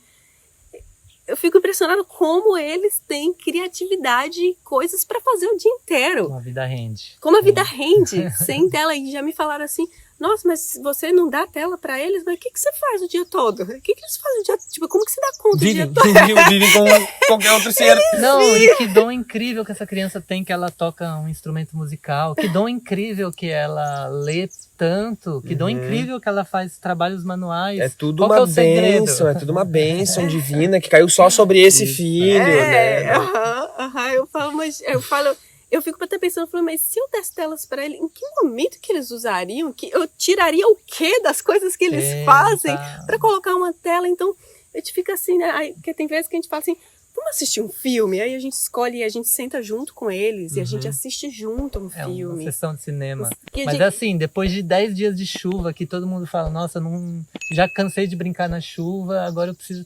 Eu fico impressionada como eles têm criatividade e coisas para fazer o dia inteiro. Como a vida rende. Como a vida rende, sem tela. E já me falaram assim, nossa, mas você não dá tela para eles? Mas o que você faz o dia todo? O que eles fazem o dia todo? Tipo, como que você dá conta o dia todo? Vivem como qualquer outro ser. Não, e que dom incrível que essa criança tem, que ela toca um instrumento musical. Que dom incrível que ela lê tanto. Que dom incrível que ela faz trabalhos manuais. É tudo Qual uma que é o segredo? bênção, é tudo uma bênção divina que caiu só sobre esse filho, né? Eu fico até pensando, mas se eu desse telas para ele, em que momento que eles usariam? Que eu tiraria o quê das coisas que eles fazem para colocar uma tela? Então, a gente fica assim, né? Aí, porque tem vezes que a gente fala assim, vamos assistir um filme? Aí a gente escolhe e a gente senta junto com eles e a gente assiste junto um filme. É uma sessão de cinema. E Mas assim, depois de 10 dias de chuva, que todo mundo fala, nossa, já cansei de brincar na chuva, agora eu preciso...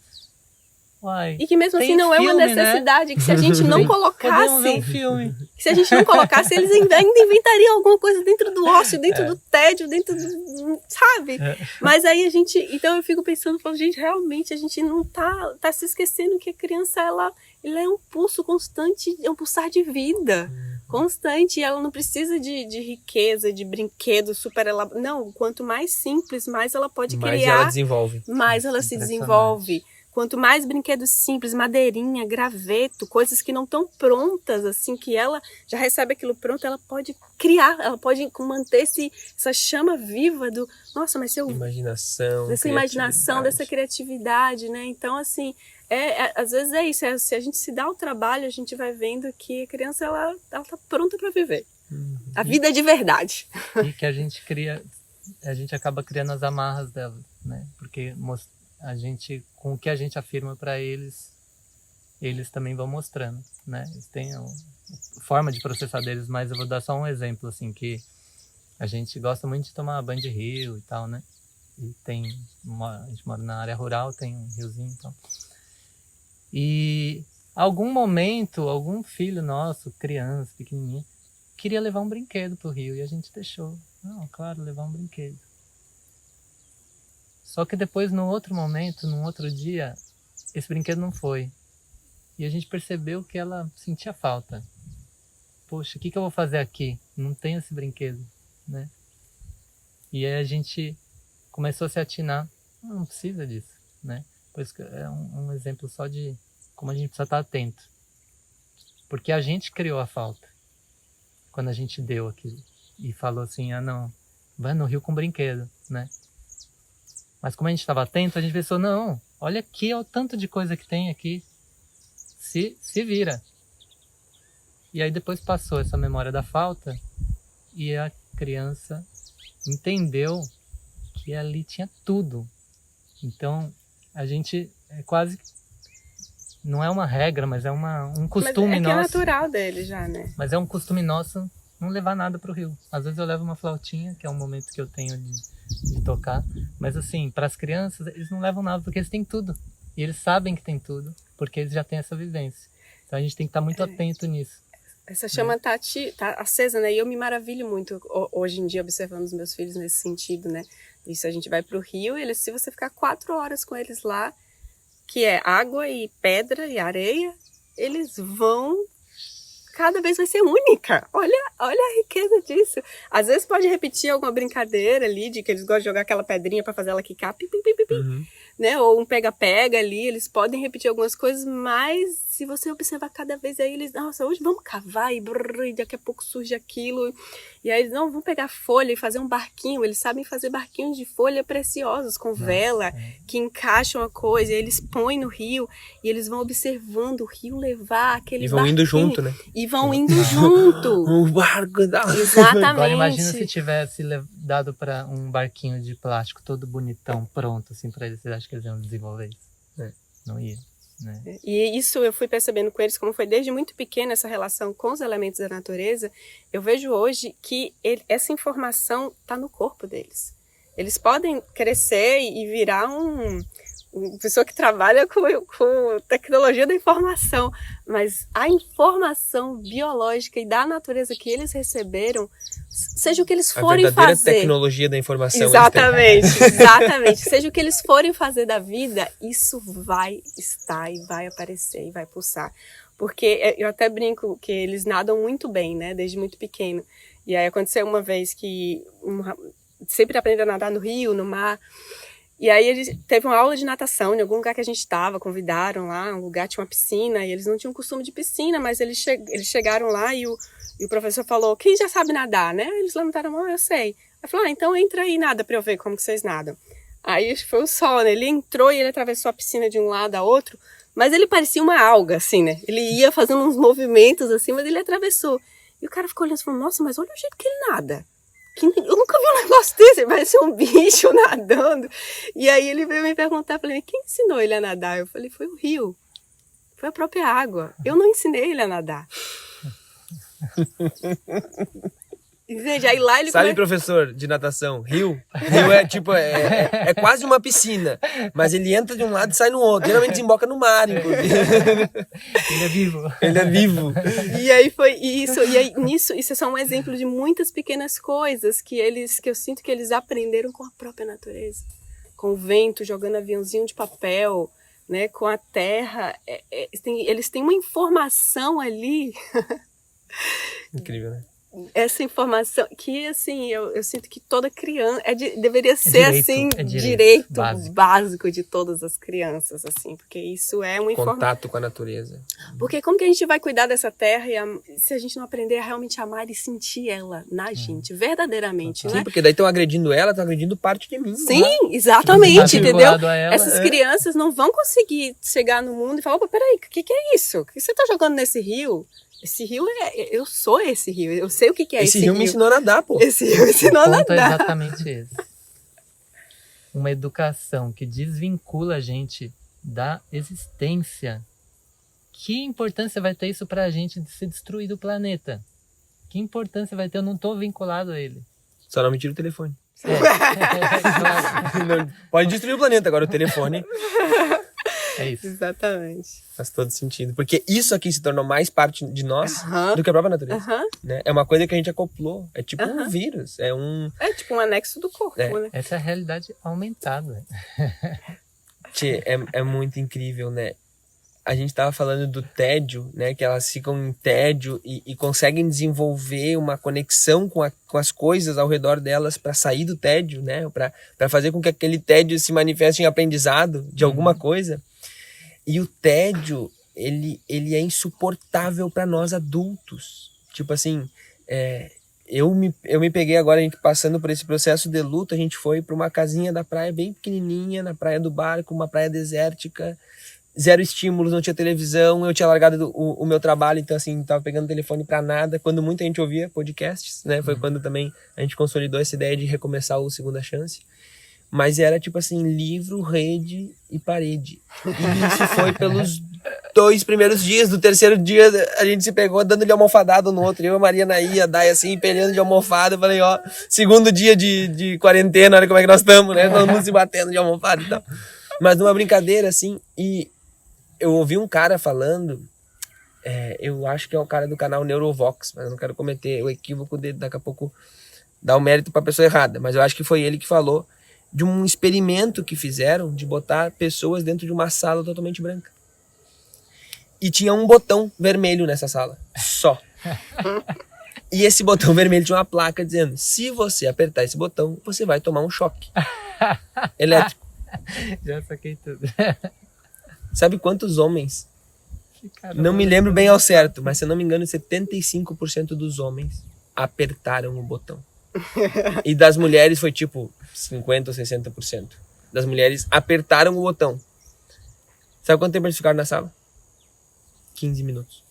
Uai, e que mesmo assim não é uma necessidade, né? Que se a gente não colocasse, ver um filme. Que se a gente não colocasse, eles ainda inventariam alguma coisa dentro do ócio, dentro do tédio, dentro do, sabe? Mas aí então eu fico pensando, gente, realmente a gente não tá se esquecendo que a criança, ela é um pulso constante, é um pulsar de vida. Constante, e ela não precisa de riqueza, de brinquedo super elaborado. Não, quanto mais simples, mais ela pode criar. Mais ela desenvolve. Mais ela se desenvolve. Quanto mais brinquedos simples, madeirinha, graveto, coisas que não estão prontas, assim, que ela já recebe aquilo pronto, ela pode criar, ela pode manter essa chama viva do... Nossa, mas se eu... Dessa imaginação, dessa criatividade, né? Então, assim, às vezes é isso. Se a gente se dá o trabalho, a gente vai vendo que a criança, ela tá pronta para viver. A vida é de verdade. E que a gente acaba criando as amarras dela, né? Porque com o que a gente afirma para eles, eles também vão mostrando, né? Eles têm a forma de processar deles, mas eu vou dar só um exemplo, assim, que a gente gosta muito de tomar banho de rio e tal, né? E a gente mora na área rural, tem um riozinho e tal. E algum momento, algum filho nosso, criança, pequenininha, queria levar um brinquedo pro rio e a gente deixou. Não, claro, levar um brinquedo. Só que depois, num outro momento, num outro dia, esse brinquedo não foi. E a gente percebeu que ela sentia falta. Poxa, o que eu vou fazer aqui? Não tenho esse brinquedo, né? E aí a gente começou a se atinar. Não precisa disso, né? Pois é um exemplo só de como a gente precisa estar atento. Porque a gente criou a falta. Quando a gente deu aquilo. E falou assim, não, vai no rio com brinquedo, né? Mas como a gente estava atento, a gente pensou, não, olha aqui, olha o tanto de coisa que tem aqui. Se vira. E aí depois passou essa memória da falta e a criança entendeu que ali tinha tudo. Então, a gente quase não é uma regra, mas é um costume mas nosso. É natural dele já, né? Mas é um costume nosso não levar nada pro rio. Às vezes eu levo uma flautinha, que é um momento que eu tenho de tocar. Mas assim, para as crianças, eles não levam nada, porque eles têm tudo. E eles sabem que tem tudo, porque eles já têm essa vivência. Então a gente tem que estar muito atento nisso. Essa chama tá acesa, né? E eu me maravilho muito hoje em dia observando os meus filhos nesse sentido, né? Isso, a gente vai pro rio e se você ficar 4 horas com eles lá, que é água e pedra e areia, eles vão... Cada vez vai ser única. Olha a riqueza disso. Às vezes pode repetir alguma brincadeira ali, de que eles gostam de jogar aquela pedrinha para fazer ela quicar, pim, pim, pim, pim, pim, né? Ou um pega-pega ali, eles podem repetir algumas coisas, mas se você observar cada vez aí, eles, nossa, hoje vamos cavar e daqui a pouco surge aquilo. E aí eles, não, vão pegar folha e fazer um barquinho. Eles sabem fazer barquinhos de folha preciosos, com vela, que encaixam a coisa, e eles põem no rio, e eles vão observando o rio levar aquele barquinho. E vão indo junto, né? E vão indo junto. Um barco da... Exatamente. Agora imagina se tivesse dado para um barquinho de plástico todo bonitão, pronto, assim, para eles. Vocês acham que eles iam desenvolver isso? Não ia, né? E isso eu fui percebendo com eles, como foi desde muito pequena essa relação com os elementos da natureza. Eu vejo hoje que essa informação está no corpo deles. Eles podem crescer e virar uma pessoa que trabalha com tecnologia da informação, mas a informação biológica e da natureza que eles receberam, seja o que eles forem a verdadeira fazer... tecnologia da informação. Exatamente. Seja o que eles forem fazer da vida, isso vai estar e vai aparecer e vai pulsar. Porque eu até brinco que eles nadam muito bem, né? Desde muito pequeno. E aí aconteceu uma vez que sempre aprende a nadar no rio, no mar. E aí ele teve uma aula de natação em algum lugar que a gente estava, convidaram lá, um lugar tinha uma piscina, e eles não tinham costume de piscina, mas eles chegaram lá e o professor falou, quem já sabe nadar, né? Eles levantaram a mão, eu sei. Aí falou, então entra aí e nada pra eu ver como que vocês nadam. Aí foi o sol, né? Ele entrou e ele atravessou a piscina de um lado a outro, mas ele parecia uma alga, assim, né? Ele ia fazendo uns movimentos assim, mas ele atravessou. E o cara ficou olhando e falou, nossa, mas olha o jeito que ele nada. Eu nunca vi um negócio desse, parece um bicho nadando. E aí ele veio me perguntar, falei, quem ensinou ele a nadar? Eu falei, foi o rio, foi a própria água. Eu não ensinei ele a nadar. Entende? Aí lá ele Sabe, professor de natação, rio é tipo, é quase uma piscina, mas ele entra de um lado e sai no outro, geralmente desemboca no mar, inclusive. Ele é vivo. E aí foi isso, e aí nisso, isso é só um exemplo de muitas pequenas coisas que eu sinto que eles aprenderam com a própria natureza, com o vento jogando aviãozinho de papel, né, com a terra, eles têm uma informação ali. Incrível, né? Essa informação que, assim, eu sinto que toda criança deveria ser, direito básico de todas as crianças, assim, porque isso é uma informação. Contato com a natureza. Porque como que a gente vai cuidar dessa terra se a gente não aprender a realmente amar e sentir ela na gente, verdadeiramente, né? Sim, porque daí estão agredindo ela, estão agredindo parte de mim. Sim, né? exatamente, entendeu? Essas crianças não vão conseguir chegar no mundo e falar, opa, peraí, o que é isso? O que você tá jogando nesse rio? Esse rio eu sou esse rio, eu sei o que é esse rio. Esse rio me ensinou a nadar, pô. Esse rio me ensinou a nadar. O ponto é exatamente esse. Uma educação que desvincula a gente da existência. Que importância vai ter isso pra gente de se destruir do planeta? Que importância vai ter? Eu não tô vinculado a ele. Só não me tira o telefone. Pode destruir o planeta, agora o telefone... É isso. Exatamente. Faz todo sentido. Porque isso aqui se tornou mais parte de nós do que a própria natureza. Né? É uma coisa que a gente acoplou. É tipo um vírus. É tipo um anexo do corpo, né? Essa é a realidade aumentada. Tchê, é muito incrível, né? A gente tava falando do tédio, né? Que elas ficam em tédio e conseguem desenvolver uma conexão com as coisas ao redor delas para sair do tédio, né? Para fazer com que aquele tédio se manifeste em aprendizado de alguma coisa. E o tédio, ele é insuportável para nós adultos. Tipo assim, eu me peguei agora, a gente passando por esse processo de luto, a gente foi para uma casinha da praia bem pequenininha, na praia do Barco, uma praia desértica, zero estímulos, não tinha televisão, eu tinha largado o meu trabalho, então assim, não tava pegando telefone para nada, quando muita gente ouvia podcasts, né? Foi quando também a gente consolidou essa ideia de recomeçar o Segunda Chance. Mas era tipo assim, livro, rede e parede. E isso foi 2 primeiros dias, do terceiro dia a gente se pegou dando de almofadada no outro. Eu, a Maria Naí, a Dai assim, pelhando de almofada. Eu falei, ó, segundo dia de quarentena, olha como é que nós estamos, né? Todo mundo se batendo de almofada e tal. Mas numa brincadeira, assim, e eu ouvi um cara falando, eu acho que é o cara do canal Neurovox, mas eu não quero cometer o equívoco de daqui a pouco dar o mérito pra pessoa errada, mas eu acho que foi ele que falou de um experimento que fizeram de botar pessoas dentro de uma sala totalmente branca. E tinha um botão vermelho nessa sala, só. E esse botão vermelho tinha uma placa dizendo, se você apertar esse botão, você vai tomar um choque elétrico. Já saquei tudo. Sabe quantos homens? Caramba, Não me lembro bem ao certo, mas se eu não me engano, 75% dos homens apertaram o botão. E das mulheres foi tipo 50% ou 60%. Das mulheres apertaram o botão. Sabe quanto tempo eles ficaram na sala? 15 minutos.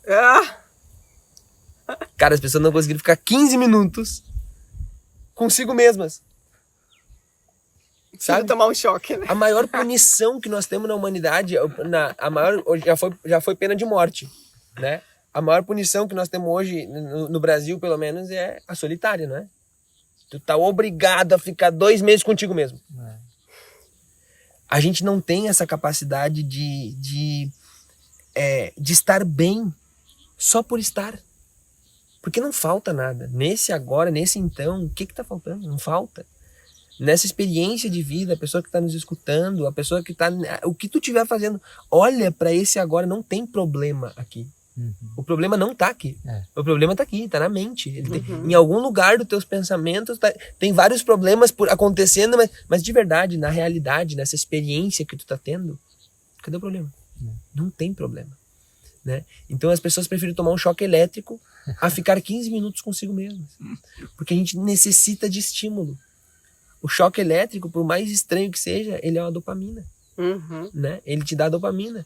Cara, as pessoas não conseguiram ficar 15 minutos consigo mesmas. Sabe tomar um choque, né? A maior punição que nós temos na humanidade, já foi pena de morte, né? A maior punição que nós temos hoje, no Brasil pelo menos, é a solitária, não é? Tu tá obrigado a ficar 2 meses contigo mesmo. A gente não tem essa capacidade de estar bem só por estar. Porque não falta nada. Nesse agora, nesse então, o que tá faltando? Não falta. Nessa experiência de vida, a pessoa que está nos escutando, a pessoa que está... O que tu estiver fazendo, olha para esse agora, não tem problema aqui. O problema não tá aqui. O problema tá aqui, tá na mente. Em algum lugar dos teus pensamentos tem vários problemas acontecendo, mas de verdade, na realidade, nessa experiência que tu tá tendo, cadê o problema? Não tem problema. Né? Então as pessoas preferem tomar um choque elétrico a ficar 15 minutos consigo mesmas. Porque a gente necessita de estímulo. O choque elétrico, por mais estranho que seja, ele é uma dopamina. Né? Ele te dá dopamina.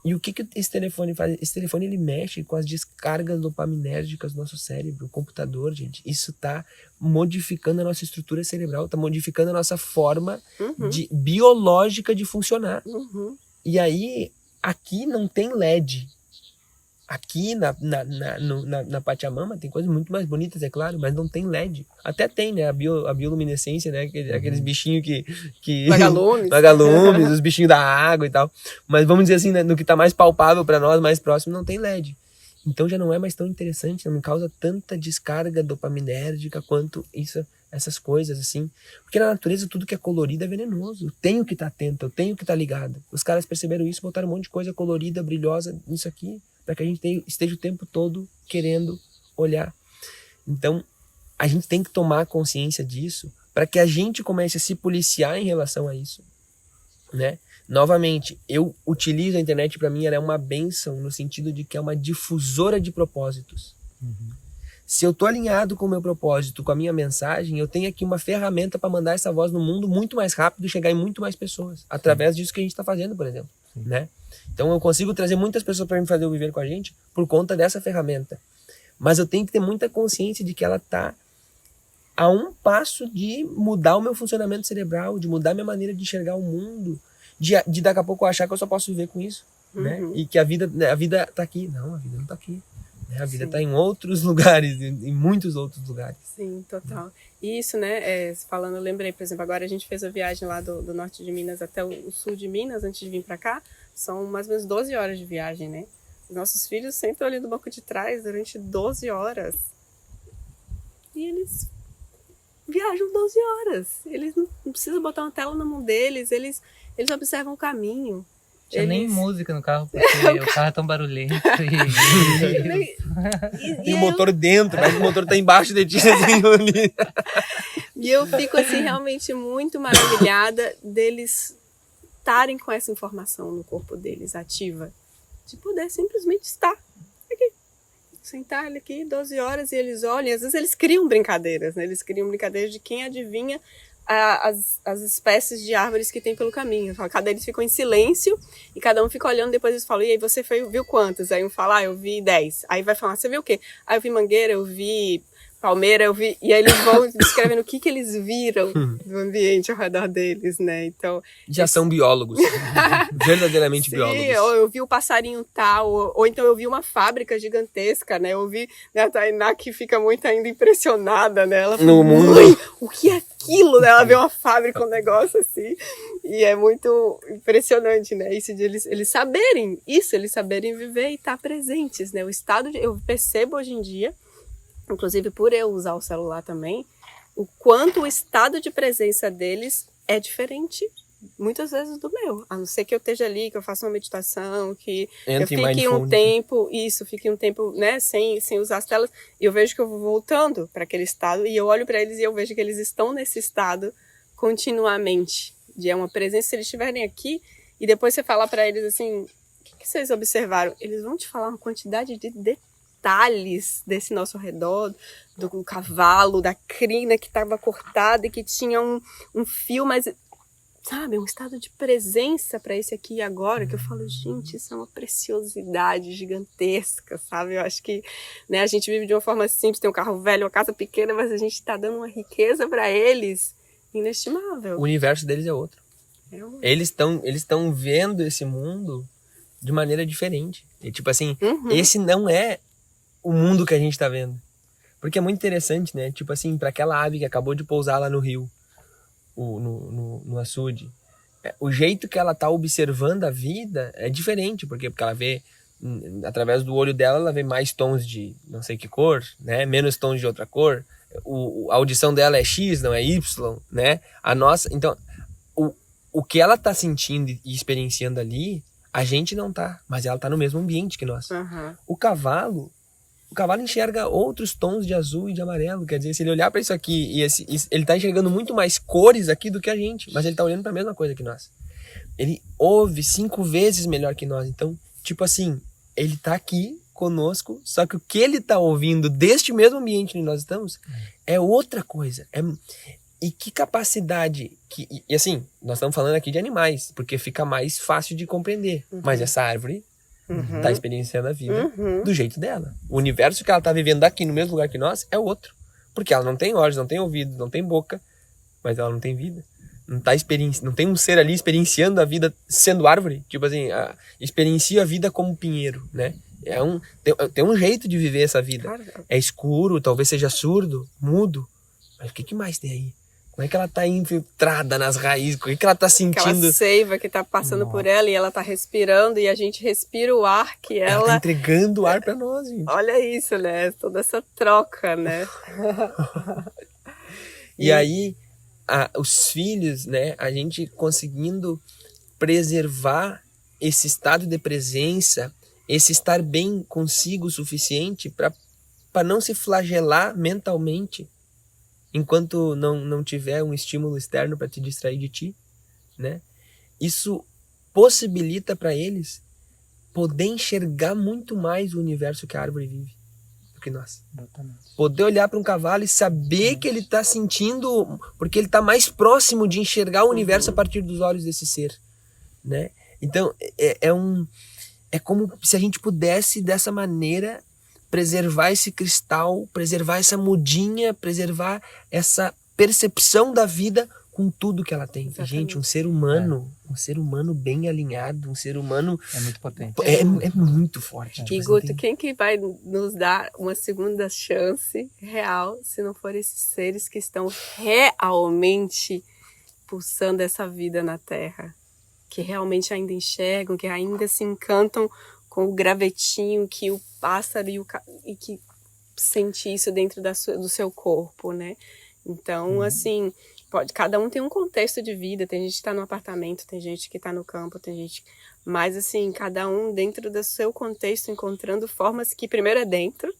E o que esse telefone faz? Esse telefone ele mexe com as descargas dopaminérgicas do nosso cérebro, o computador, gente. Isso tá modificando a nossa estrutura cerebral, tá modificando a nossa forma biológica de funcionar. E aí, aqui não tem LED. Aqui na Pachamama tem coisas muito mais bonitas, é claro, mas não tem LED. Até tem, né? A bioluminescência, né? Aqueles bichinhos que vagalumes, os bichinhos da água e tal. Mas vamos dizer assim, né? No que tá mais palpável para nós, mais próximo, não tem LED. Então já não é mais tão interessante, não me causa tanta descarga dopaminérgica quanto essas coisas, assim. Porque na natureza tudo que é colorido é venenoso. Eu tenho que estar atento, eu tenho que estar ligado. Os caras perceberam isso, botaram um monte de coisa colorida, brilhosa nisso aqui, para que a gente esteja o tempo todo querendo olhar. Então, a gente tem que tomar consciência disso para que a gente comece a se policiar em relação a isso, né? Novamente, eu utilizo a internet, para mim ela é uma bênção no sentido de que é uma difusora de propósitos. Se eu tô alinhado com o meu propósito, com a minha mensagem, eu tenho aqui uma ferramenta para mandar essa voz no mundo muito mais rápido e chegar em muito mais pessoas, através disso que a gente está fazendo, por exemplo, né? Então eu consigo trazer muitas pessoas para me fazer o Viver com a gente por conta dessa ferramenta. Mas eu tenho que ter muita consciência de que ela tá a um passo de mudar o meu funcionamento cerebral, de mudar a minha maneira de enxergar o mundo, de daqui a pouco eu achar que eu só posso viver com isso, né? E que a vida tá aqui. Não, a vida não tá aqui. A vida tá em outros lugares, em muitos outros lugares. Sim, total. E isso, né, falando, eu lembrei, por exemplo, agora a gente fez a viagem lá do norte de Minas até o sul de Minas, antes de vir para cá, são mais ou menos 12 horas de viagem, né? Os nossos filhos sentam ali no banco de trás durante 12 horas. E eles viajam 12 horas. Eles não precisam botar uma tela na mão deles, eles observam o caminho. Tinha nem música no carro, porque o carro é tão barulhento. E o motor dentro, mas o motor tá embaixo de ti. Assim, e eu fico assim realmente muito maravilhada deles estarem com essa informação no corpo deles ativa. De poder simplesmente estar aqui. Sentar ele aqui 12 horas e eles olham. Às vezes eles criam brincadeiras, né? Eles criam brincadeiras de quem adivinha as espécies de árvores que tem pelo caminho. Cada eles ficam em silêncio e cada um fica olhando, depois eles falam, e aí você viu quantos? Aí um fala, eu vi 10. Aí vai falar, você viu o quê? Aí eu vi mangueira, eu vi palmeira, eu vi, e aí eles vão descrevendo o que eles viram do ambiente ao redor deles, né? Então, Já são biólogos, verdadeiramente sim, biólogos. ou eu vi o passarinho tal, ou então eu vi uma fábrica gigantesca, né? Eu vi, né, a Tainá que fica muito ainda impressionada, né? Ela fala, No mundo. "Mãe, o que é aquilo?" Né? Ela vê uma fábrica, um negócio assim, e é muito impressionante, né? Isso de eles saberem isso, eles saberem viver e estar presentes, né? O estado eu percebo hoje em dia, inclusive por eu usar o celular também, o quanto o estado de presença deles é diferente muitas vezes do meu, a não ser que eu esteja ali, que eu faça uma meditação, que eu fique um tempo, fique um tempo, né, sem usar as telas, e eu vejo que eu vou voltando para aquele estado, e eu olho para eles e eu vejo que eles estão nesse estado continuamente, de uma presença. Se eles estiverem aqui, e depois você falar para eles assim, o que vocês observaram? Eles vão te falar uma quantidade de detalhes desse nosso redor, do cavalo, da crina que estava cortada e que tinha um fio, mas, sabe, um estado de presença para esse aqui e agora, que eu falo, gente, isso é uma preciosidade gigantesca, sabe? Eu acho que, né, a gente vive de uma forma simples, tem um carro velho, uma casa pequena, mas a gente está dando uma riqueza para eles inestimável. O universo deles é outro. Eles estão vendo esse mundo de maneira diferente. E, tipo assim, esse não é o mundo que a gente tá vendo. Porque é muito interessante, né? Tipo assim, para aquela ave que acabou de pousar lá no rio, no açude, o jeito que ela tá observando a vida é diferente, porque ela vê, através do olho dela, ela vê mais tons de não sei que cor, né? Menos tons de outra cor. A audição dela é X, não é Y, né? A nossa, então, o que ela tá sentindo e experienciando ali, a gente não tá, mas ela tá no mesmo ambiente que nós. O cavalo enxerga outros tons de azul e de amarelo. Quer dizer, se ele olhar para isso aqui, ele tá enxergando muito mais cores aqui do que a gente, mas ele tá olhando para a mesma coisa que nós. Ele ouve 5 vezes melhor que nós. Então, tipo assim, ele tá aqui conosco, só que o que ele tá ouvindo deste mesmo ambiente onde nós estamos é outra coisa. E que capacidade... E assim, nós estamos falando aqui de animais, porque fica mais fácil de compreender. Mas essa árvore tá experienciando a vida do jeito dela. O universo que ela tá vivendo aqui, no mesmo lugar que nós, é outro. Porque ela não tem olhos, não tem ouvidos, não tem boca, mas ela não tem vida. Não tem um ser ali experienciando a vida sendo árvore. Tipo assim, experiencia a vida como pinheiro, né? Tem um jeito de viver essa vida. É escuro, talvez seja surdo, mudo. Mas o que mais tem aí? Como é que ela tá infiltrada nas raízes? O que ela tá sentindo? Aquela seiva que tá passando por ela e ela tá respirando e a gente respira o ar que ela tá entregando o ar pra nós, gente. Olha isso, né? Toda essa troca, né? E aí, os filhos, né? A gente conseguindo preservar esse estado de presença, esse estar bem consigo o suficiente para não se flagelar mentalmente enquanto não tiver um estímulo externo para te distrair de ti, né? Isso possibilita para eles poder enxergar muito mais o universo que a árvore vive do que nós. Exatamente. Poder olhar para um cavalo e saber que ele está sentindo, porque ele está mais próximo de enxergar o universo a partir dos olhos desse ser, né? Então é como se a gente pudesse dessa maneira preservar esse cristal, preservar essa mudinha, preservar essa percepção da vida com tudo que ela tem. Exatamente. Gente, um ser humano bem alinhado, um ser humano... É muito potente. É muito forte. E Guto, quem que vai nos dar uma segunda chance real, se não for esses seres que estão realmente pulsando essa vida na Terra? Que realmente ainda enxergam, que ainda se encantam com o gravetinho que o pássaro e que sente isso dentro do seu corpo, né? Então, assim, cada um tem um contexto de vida. Tem gente que está no apartamento, tem gente que está no campo, tem gente... Mas, assim, cada um dentro do seu contexto, encontrando formas que primeiro é dentro,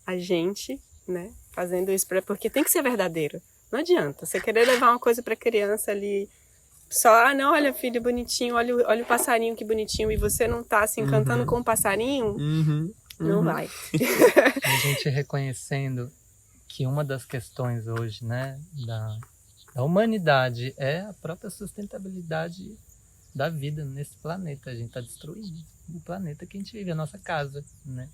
a gente, né? Fazendo isso, porque tem que ser verdadeiro. Não adianta você querer levar uma coisa para criança ali... Só, não, olha, filho, bonitinho, olha o passarinho que bonitinho, e você não tá se encantando com o passarinho, não vai. A gente reconhecendo que uma das questões hoje, né, da humanidade é a própria sustentabilidade da vida nesse planeta. A gente tá destruindo o planeta que a gente vive, a nossa casa, né?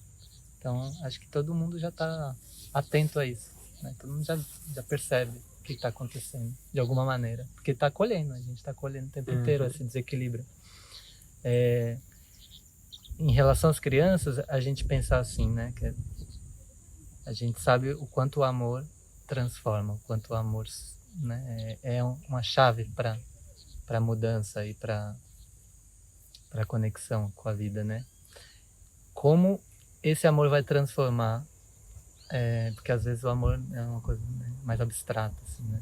Então, acho que todo mundo já tá atento a isso. né? Todo mundo já percebe o que está acontecendo, de alguma maneira. Porque está colhendo, a gente está colhendo o tempo inteiro esse desequilíbrio. Em relação às crianças, a gente pensa assim, né? Que a gente sabe o quanto o amor transforma, o quanto o amor, né, é uma chave para a mudança e para a conexão com a vida, né? Como esse amor vai transformar, porque às vezes o amor é uma coisa, né, mais abstrata, assim, né?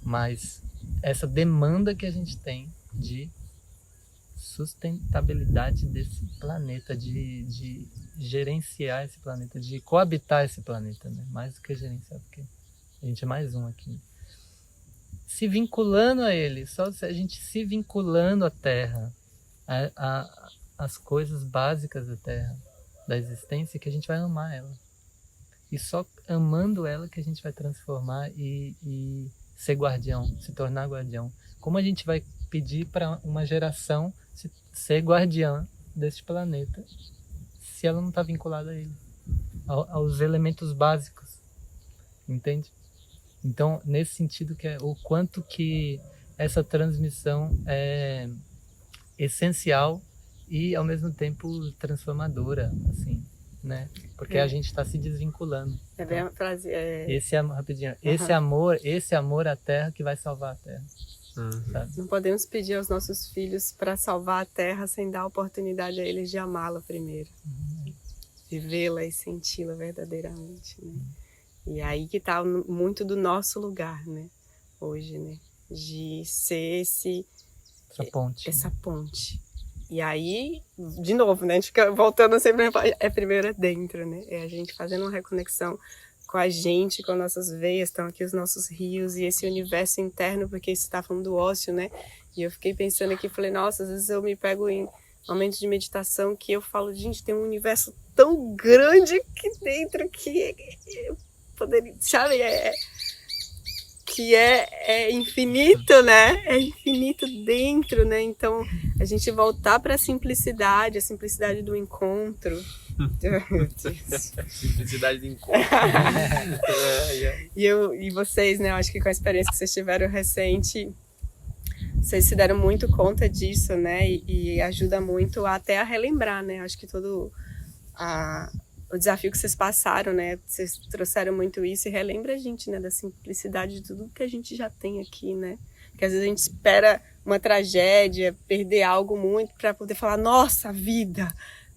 Mas essa demanda que a gente tem de sustentabilidade desse planeta, de gerenciar esse planeta, de coabitar esse planeta, né? Mais do que gerenciar, porque a gente é mais um aqui. Se vinculando a ele, só a gente se vinculando à Terra, as coisas básicas da Terra, da existência, que a gente vai amar ela. E só amando ela que a gente vai transformar e ser guardião, se tornar guardião. Como a gente vai pedir para uma geração ser guardiã deste planeta se ela não está vinculada a ele, aos elementos básicos, entende? Então, nesse sentido, que é o quanto que essa transmissão é essencial e ao mesmo tempo transformadora, assim, né? Porque a gente está se desvinculando. É bem a frase. Rapidinho. Esse amor à Terra que vai salvar a Terra. Sabe? Não podemos pedir aos nossos filhos para salvar a Terra sem dar a oportunidade a eles de amá-la primeiro, vivê-la e senti-la verdadeiramente, né? E aí que está muito do nosso lugar, né? Hoje, né? De ser essa ponte. E aí, de novo, né? A gente fica voltando sempre, primeiro dentro, né? É a gente fazendo uma reconexão com a gente, com nossas veias, estão aqui os nossos rios e esse universo interno, porque você está falando do ócio, né? E eu fiquei pensando aqui, falei, nossa, às vezes eu me pego em momentos de meditação que eu falo, gente, tem um universo tão grande aqui dentro que eu poderia, sabe, que é infinito, né? É infinito dentro, né? Então, a gente voltar para a simplicidade do encontro. Simplicidade do encontro. E vocês, né? Eu acho que com a experiência que vocês tiveram recente, vocês se deram muito conta disso, né? E ajuda muito até a relembrar, né? Acho que todo o desafio que vocês passaram, né? Vocês trouxeram muito isso e relembra a gente, né? Da simplicidade de tudo que a gente já tem aqui, né? Porque às vezes a gente espera uma tragédia, perder algo muito para poder falar, nossa, vida,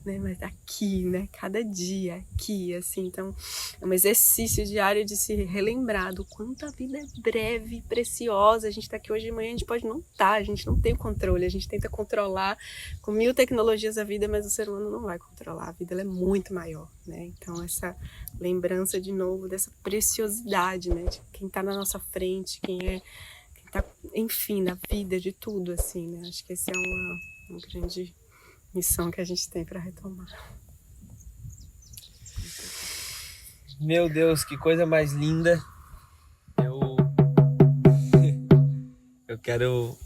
né? Mas aqui, né? Cada dia aqui, assim. Então, é um exercício diário de se relembrar do quanto a vida é breve e preciosa. A gente está aqui hoje de manhã, a gente pode não estar, a gente não tem o controle, a gente tenta controlar com 1000 tecnologias a vida, mas o ser humano não vai controlar. A vida ela é muito maior, né? Então, essa lembrança de novo dessa preciosidade, né? De quem está na nossa frente, quem está, enfim, na vida, de tudo, assim, né? Acho que essa é uma grande missão que a gente tem para retomar. Meu Deus, que coisa mais linda. Eu quero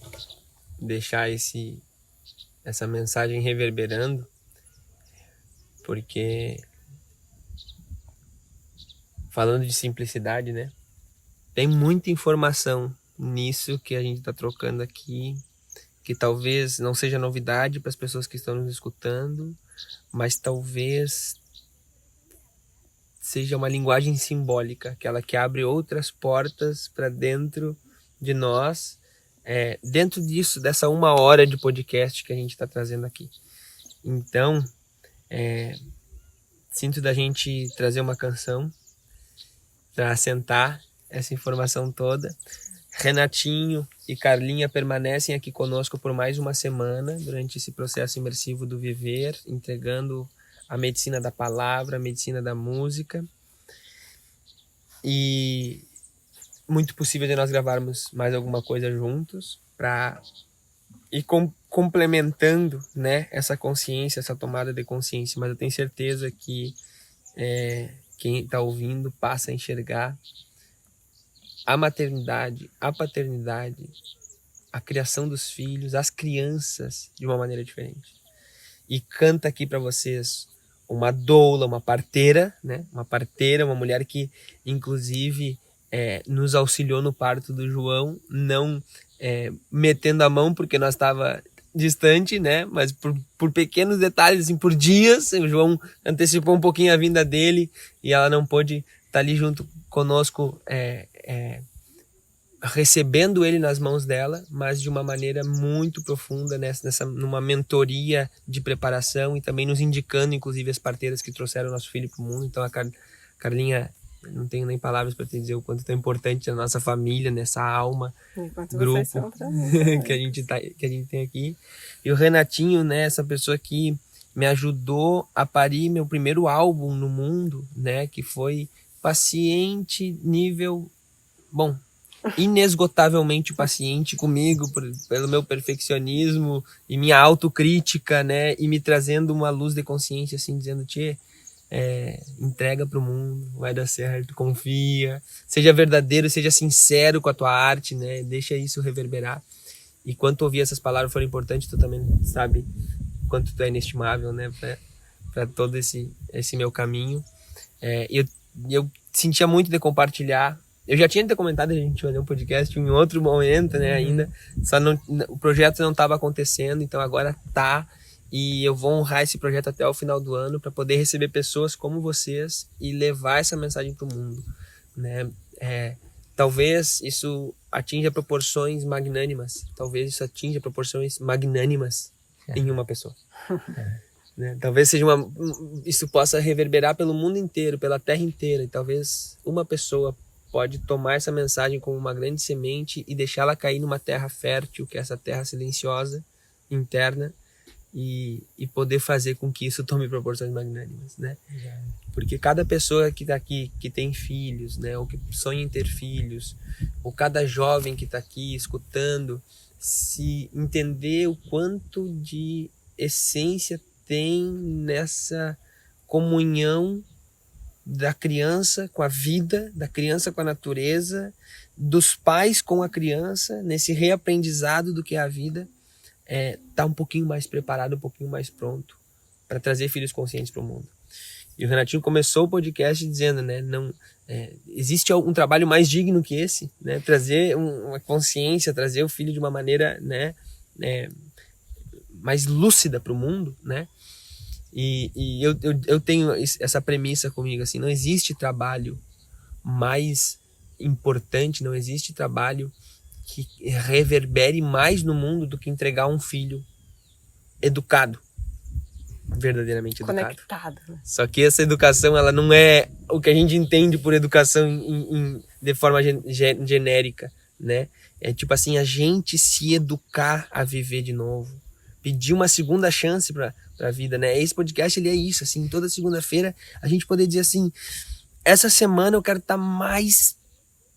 deixar essa mensagem reverberando, porque falando de simplicidade, né? Tem muita informação nisso que a gente está trocando aqui, que talvez não seja novidade para as pessoas que estão nos escutando, mas talvez seja uma linguagem simbólica, aquela que abre outras portas para dentro de nós, dentro disso, dessa 1 hora de podcast que a gente está trazendo aqui. Então, sinto da gente trazer uma canção para assentar essa informação toda. Renatinho e Carlinha permanecem aqui conosco por mais uma semana durante esse processo imersivo do viver, entregando a medicina da palavra, a medicina da música. E muito possível de nós gravarmos mais alguma coisa juntos para ir complementando, né, essa consciência, essa tomada de consciência. Mas eu tenho certeza que quem está ouvindo passa a enxergar a maternidade, a paternidade, a criação dos filhos, as crianças de uma maneira diferente. E canta aqui para vocês uma doula, uma parteira, né? Uma parteira, uma mulher que, inclusive, nos auxiliou no parto do João, não metendo a mão porque nós estava distante, né? Mas por pequenos detalhes, assim, por dias, o João antecipou um pouquinho a vinda dele e ela não pôde estar ali junto conosco, recebendo ele nas mãos dela, mas de uma maneira muito profunda, numa mentoria de preparação e também nos indicando, inclusive, as parteiras que trouxeram o nosso filho para o mundo. Então, a Carlinha, não tenho nem palavras para te dizer o quanto é importante a nossa família, nessa alma, grupo que a gente tem aqui. E o Renatinho, né, essa pessoa que me ajudou a parir meu primeiro álbum no mundo, né, que foi paciente nível, bom, inesgotavelmente paciente comigo pelo meu perfeccionismo e minha autocrítica, né, e me trazendo uma luz de consciência, assim, dizendo: tchê, entrega pro mundo, vai dar certo, confia, seja verdadeiro, seja sincero com a tua arte, né, deixa isso reverberar. E quando tu ouvir essas palavras foram importantes, tu também sabe quanto tu é inestimável, né, para todo esse meu caminho. Eu sentia muito de compartilhar. Eu já tinha comentado a gente fazer um podcast em outro momento, né, ainda, só o projeto não estava acontecendo, então agora tá, e eu vou honrar esse projeto até o final do ano para poder receber pessoas como vocês e levar essa mensagem para o mundo, né. Talvez isso atinja proporções magnânimas, em uma pessoa. Né? Talvez seja isso possa reverberar pelo mundo inteiro, pela terra inteira, e talvez uma pessoa pode tomar essa mensagem como uma grande semente e deixá-la cair numa terra fértil, que é essa terra silenciosa, interna, e poder fazer com que isso tome proporções magnânimas, né? Porque cada pessoa que está aqui, que tem filhos, né, ou que sonha em ter filhos, ou cada jovem que está aqui escutando, se entender o quanto de essência tem nessa comunhão da criança com a vida, da criança com a natureza, dos pais com a criança, nesse reaprendizado do que é a vida, tá um pouquinho mais preparado, um pouquinho mais pronto para trazer filhos conscientes para o mundo. E o Renatinho começou o podcast dizendo, né, existe um trabalho mais digno que esse, né, trazer uma consciência, trazer o filho de uma maneira, né, mais lúcida para o mundo, né. E eu tenho essa premissa comigo, assim, não existe trabalho mais importante, não existe trabalho que reverbere mais no mundo do que entregar um filho educado, verdadeiramente educado. Conectado. Só que essa educação, ela não é o que a gente entende por educação de forma genérica, né? É tipo assim, a gente se educar a viver de novo, pedir uma segunda chance para a vida, né? Esse podcast, ele é isso, assim, toda segunda-feira a gente poder dizer assim, essa semana eu quero estar mais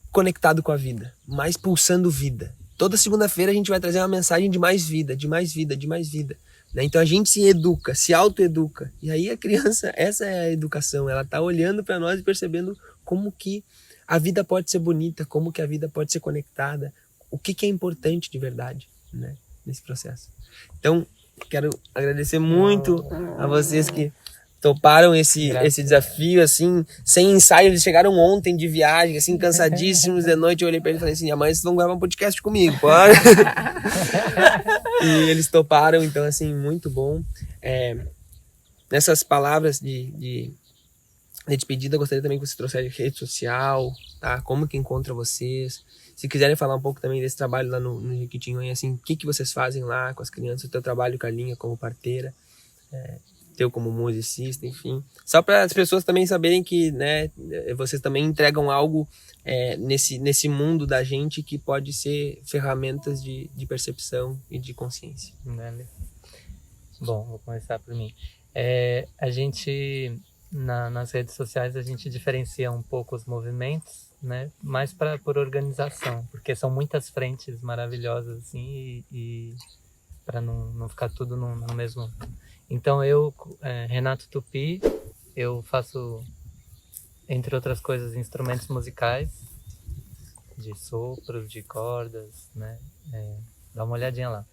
conectado com a vida, mais pulsando vida. Toda segunda-feira a gente vai trazer uma mensagem de mais vida, de mais vida, de mais vida, né? Então a gente se educa, se autoeduca. E aí a criança, essa é a educação, ela tá olhando para nós e percebendo como que a vida pode ser bonita, como que a vida pode ser conectada, o que é importante de verdade, né, nesse processo. Então, quero agradecer muito a vocês que toparam esse desafio, assim, sem ensaio. Eles chegaram ontem de viagem, assim, cansadíssimos de noite. Eu olhei pra eles e falei assim, amanhã vocês vão gravar um podcast comigo, pode? E eles toparam, então, assim, muito bom. Nessas palavras de despedida, eu gostaria também que você trouxesse rede social, tá? Como que encontra vocês? Se quiserem falar um pouco também desse trabalho lá no Jequitinhonha, assim, o que vocês fazem lá com as crianças, o teu trabalho, Carlinha, como parteira, teu como musicista, enfim. Só para as pessoas também saberem que, né, vocês também entregam algo nesse mundo da gente que pode ser ferramentas de percepção e de consciência. Bom, vou começar por mim. A gente, nas redes sociais, a gente diferencia um pouco os movimentos, né, mais por organização, porque são muitas frentes maravilhosas, assim, e para não ficar tudo no mesmo. Então eu, Renato Tupi, eu faço, entre outras coisas, instrumentos musicais, de sopros, de cordas, né? Dá uma olhadinha lá.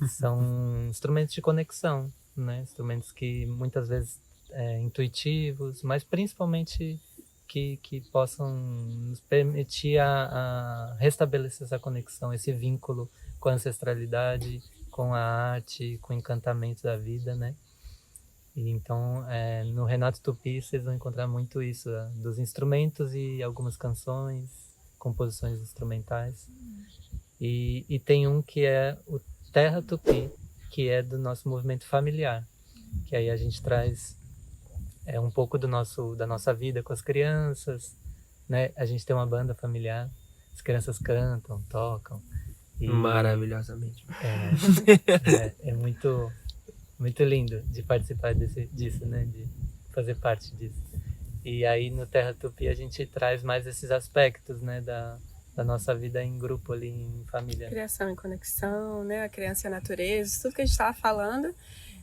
São instrumentos de conexão, né? Instrumentos que muitas vezes intuitivos, mas principalmente que possam nos permitir a restabelecer essa conexão, esse vínculo com a ancestralidade, com a arte, com o encantamento da vida, né? E então, no Renato Tupi, vocês vão encontrar muito isso, dos instrumentos e algumas canções, composições instrumentais. E tem um que é o Terra Tupi, que é do nosso movimento familiar, que aí a gente traz um pouco da nossa vida com as crianças, né? A gente tem uma banda familiar, as crianças cantam, tocam. Maravilhosamente. É muito, muito lindo de participar disso, né? De fazer parte disso. E aí no Terra Tupi a gente traz mais esses aspectos, né? Da nossa vida em grupo ali, em família. Criação em conexão, né? A criança e a natureza, tudo que a gente estava falando.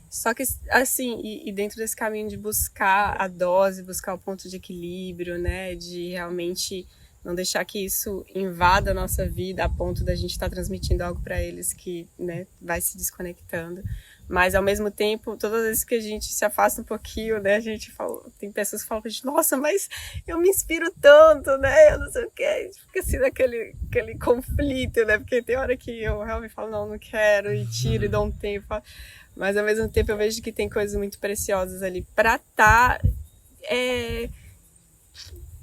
Só que, assim, e dentro desse caminho de buscar a dose, buscar o ponto de equilíbrio, né? De realmente não deixar que isso invada a nossa vida a ponto da gente estar transmitindo algo para eles que, né, vai se desconectando. Mas, ao mesmo tempo, todas as vezes que a gente se afasta um pouquinho, né, a gente fala, tem pessoas que falam pra gente, nossa, mas eu me inspiro tanto, né, eu não sei o que, a gente fica assim naquele conflito, né, porque tem hora que eu realmente falo, não quero, e tiro e dou um tempo, mas ao mesmo tempo eu vejo que tem coisas muito preciosas ali pra estar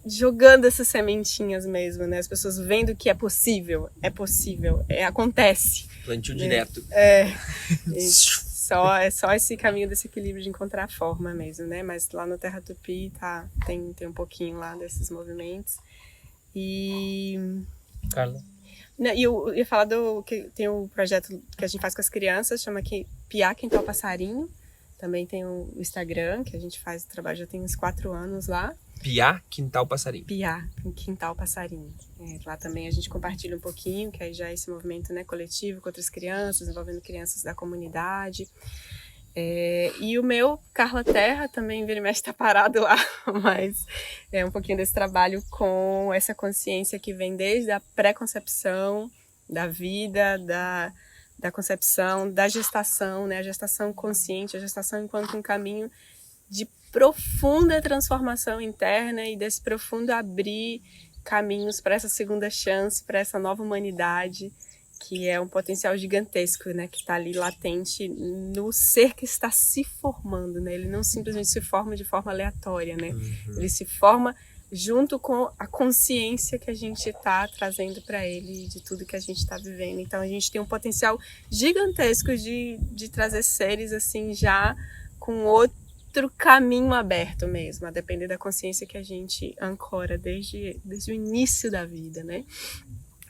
jogando essas sementinhas mesmo, né, as pessoas vendo que é possível, acontece. Plantio direto. É só esse caminho desse equilíbrio de encontrar a forma mesmo, né? Mas lá no Terra Tupi tem um pouquinho lá desses movimentos. E... Carla? E eu ia falar que tem um projeto que a gente faz com as crianças, chama aqui Piá Quintal Passarinho. Também tem o Instagram, que a gente faz o trabalho já tem uns 4 anos lá. Piá Quintal Passarinho. Piá Quintal Passarinho. Lá também a gente compartilha um pouquinho, que aí já é esse movimento, né, coletivo com outras crianças, envolvendo crianças da comunidade. E o meu, Carla Terra, também vira e mexe, tá parado lá, mas é um pouquinho desse trabalho com essa consciência que vem desde a pré-concepção da vida, da concepção, da gestação, né, a gestação consciente, a gestação enquanto um caminho de profunda transformação interna e desse profundo abrir caminhos para essa segunda chance, para essa nova humanidade, que é um potencial gigantesco, né, que está ali latente no ser que está se formando, né? Ele não simplesmente se forma de forma aleatória, né? Uhum. Ele se forma junto com a consciência que a gente está trazendo para ele de tudo que a gente está vivendo. Então a gente tem um potencial gigantesco de trazer seres assim já com outro caminho aberto mesmo, a depender da consciência que a gente ancora desde o início da vida, né?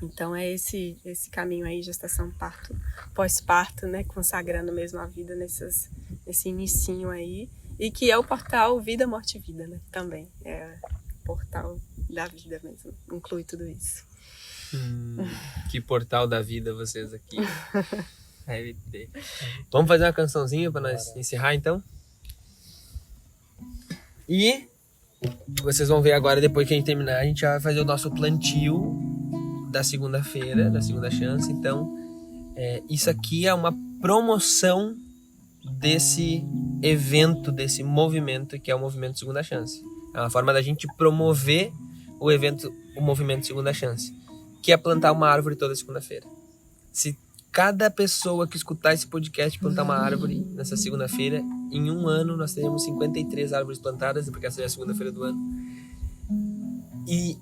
Então é esse caminho aí, gestação, parto, pós-parto, né? Consagrando mesmo a vida nesse inicinho aí, e que é o portal Vida, Morte e Vida, né? Também é o portal da vida mesmo, inclui tudo isso. Que portal da vida vocês aqui. Vamos fazer uma cançãozinha para nós encerrar então? E vocês vão ver agora, depois que a gente terminar, a gente vai fazer o nosso plantio da segunda-feira, da segunda chance. Então, isso aqui é uma promoção desse evento, desse movimento que é o Movimento Segunda Chance. É uma forma da gente promover o Movimento Segunda Chance, que é plantar uma árvore toda segunda-feira. Se cada pessoa que escutar esse podcast plantar uma árvore nessa segunda-feira, em um ano nós teremos 53 árvores plantadas, porque essa é a segunda-feira do ano. E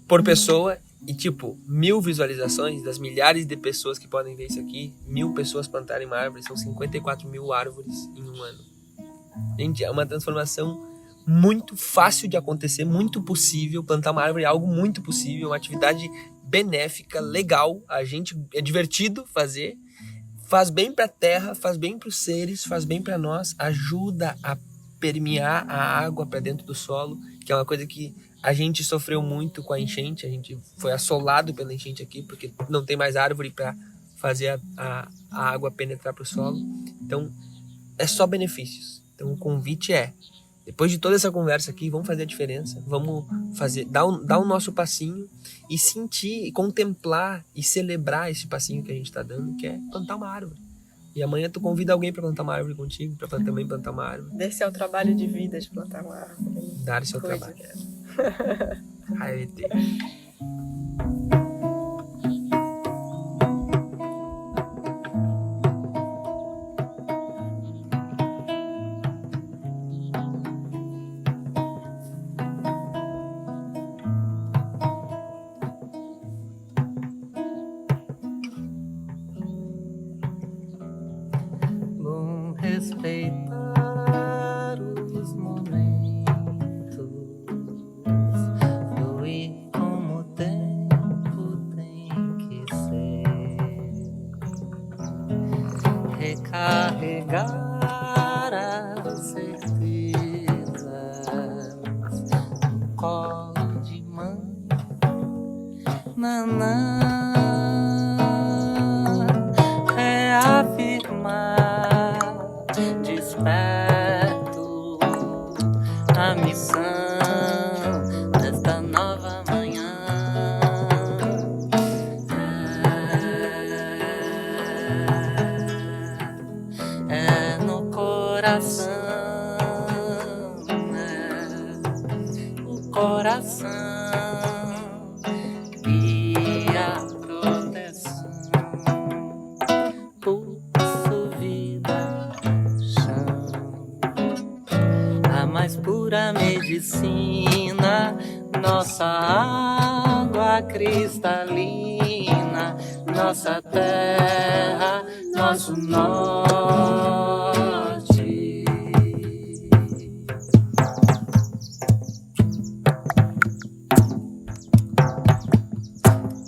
por pessoa, e 1.000 visualizações das milhares de pessoas que podem ver isso aqui, 1.000 pessoas plantarem uma árvore, são 54.000 árvores em um ano. Gente, é uma transformação muito fácil de acontecer, muito possível. Plantar uma árvore é algo muito possível, uma atividade benéfica, legal, é divertido fazer, faz bem para a terra, faz bem para os seres, faz bem para nós, ajuda a permear a água para dentro do solo, que é uma coisa que a gente sofreu muito com a enchente, a gente foi assolado pela enchente aqui, porque não tem mais árvore para fazer a água penetrar para o solo. Então, é só benefícios. Então, o convite depois de toda essa conversa aqui, vamos fazer a diferença, vamos dar o nosso passinho e sentir, e contemplar e celebrar esse passinho que a gente está dando, que é plantar uma árvore. E amanhã tu convida alguém pra plantar uma árvore contigo, pra também plantar uma árvore. Desse é o trabalho de vida de plantar uma árvore. Dar seu Cuide trabalho. dela. AET. Bom respeitar os momentos, fluir como o tempo tem que ser, recarregar as certezas no colo de mãe, nanã. Reafirmar desperto a missão desta nova manhã. É no coração, o coração e a proteção. Pulso, vida, chão, a mais pura medicina, nossa água cristalina, nossa terra, nosso norte.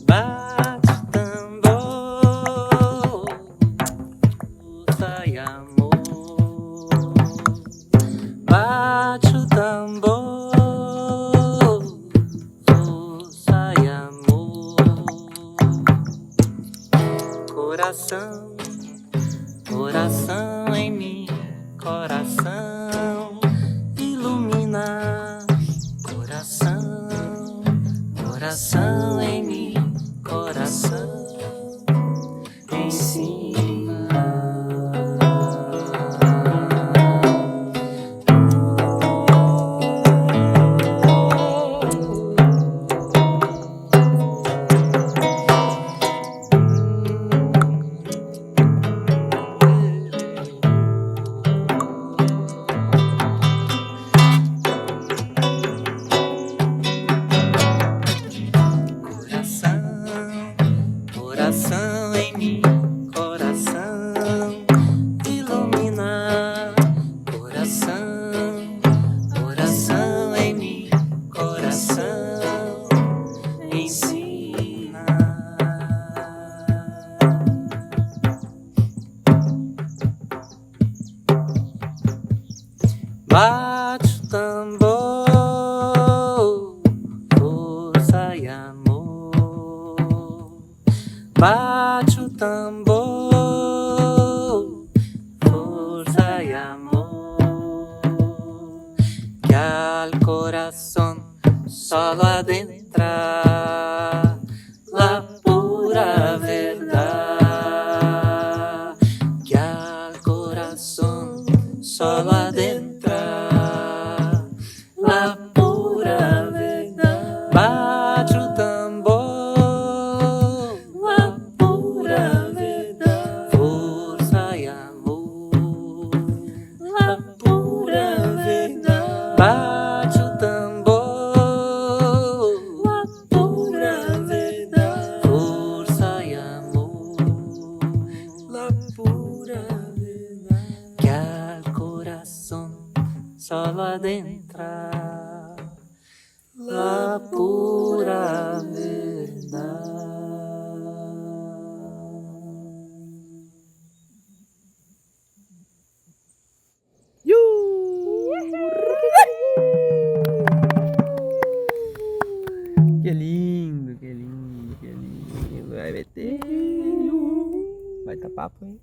Bate tambor, sai amor, bate o tambor, sai amor, coração, coração em mim, coração ilumina, coração, coração em mim, coração ensina. Coração em mim, coração ilumina, coração, coração em mim, coração ensina. Bate o tambor, força e amor. Bate o tambor, força y amor, que al corazón solo adentra la pura verdad, que al corazón solo adentra la pura verdad. Bate o tambor, bate o tambor, a pura verdade, força e amor, la pura verdade, que al coração solo adentra la pura verdade. Que lindo, que lindo, que lindo. Vai meter. Vai tá papo, hein?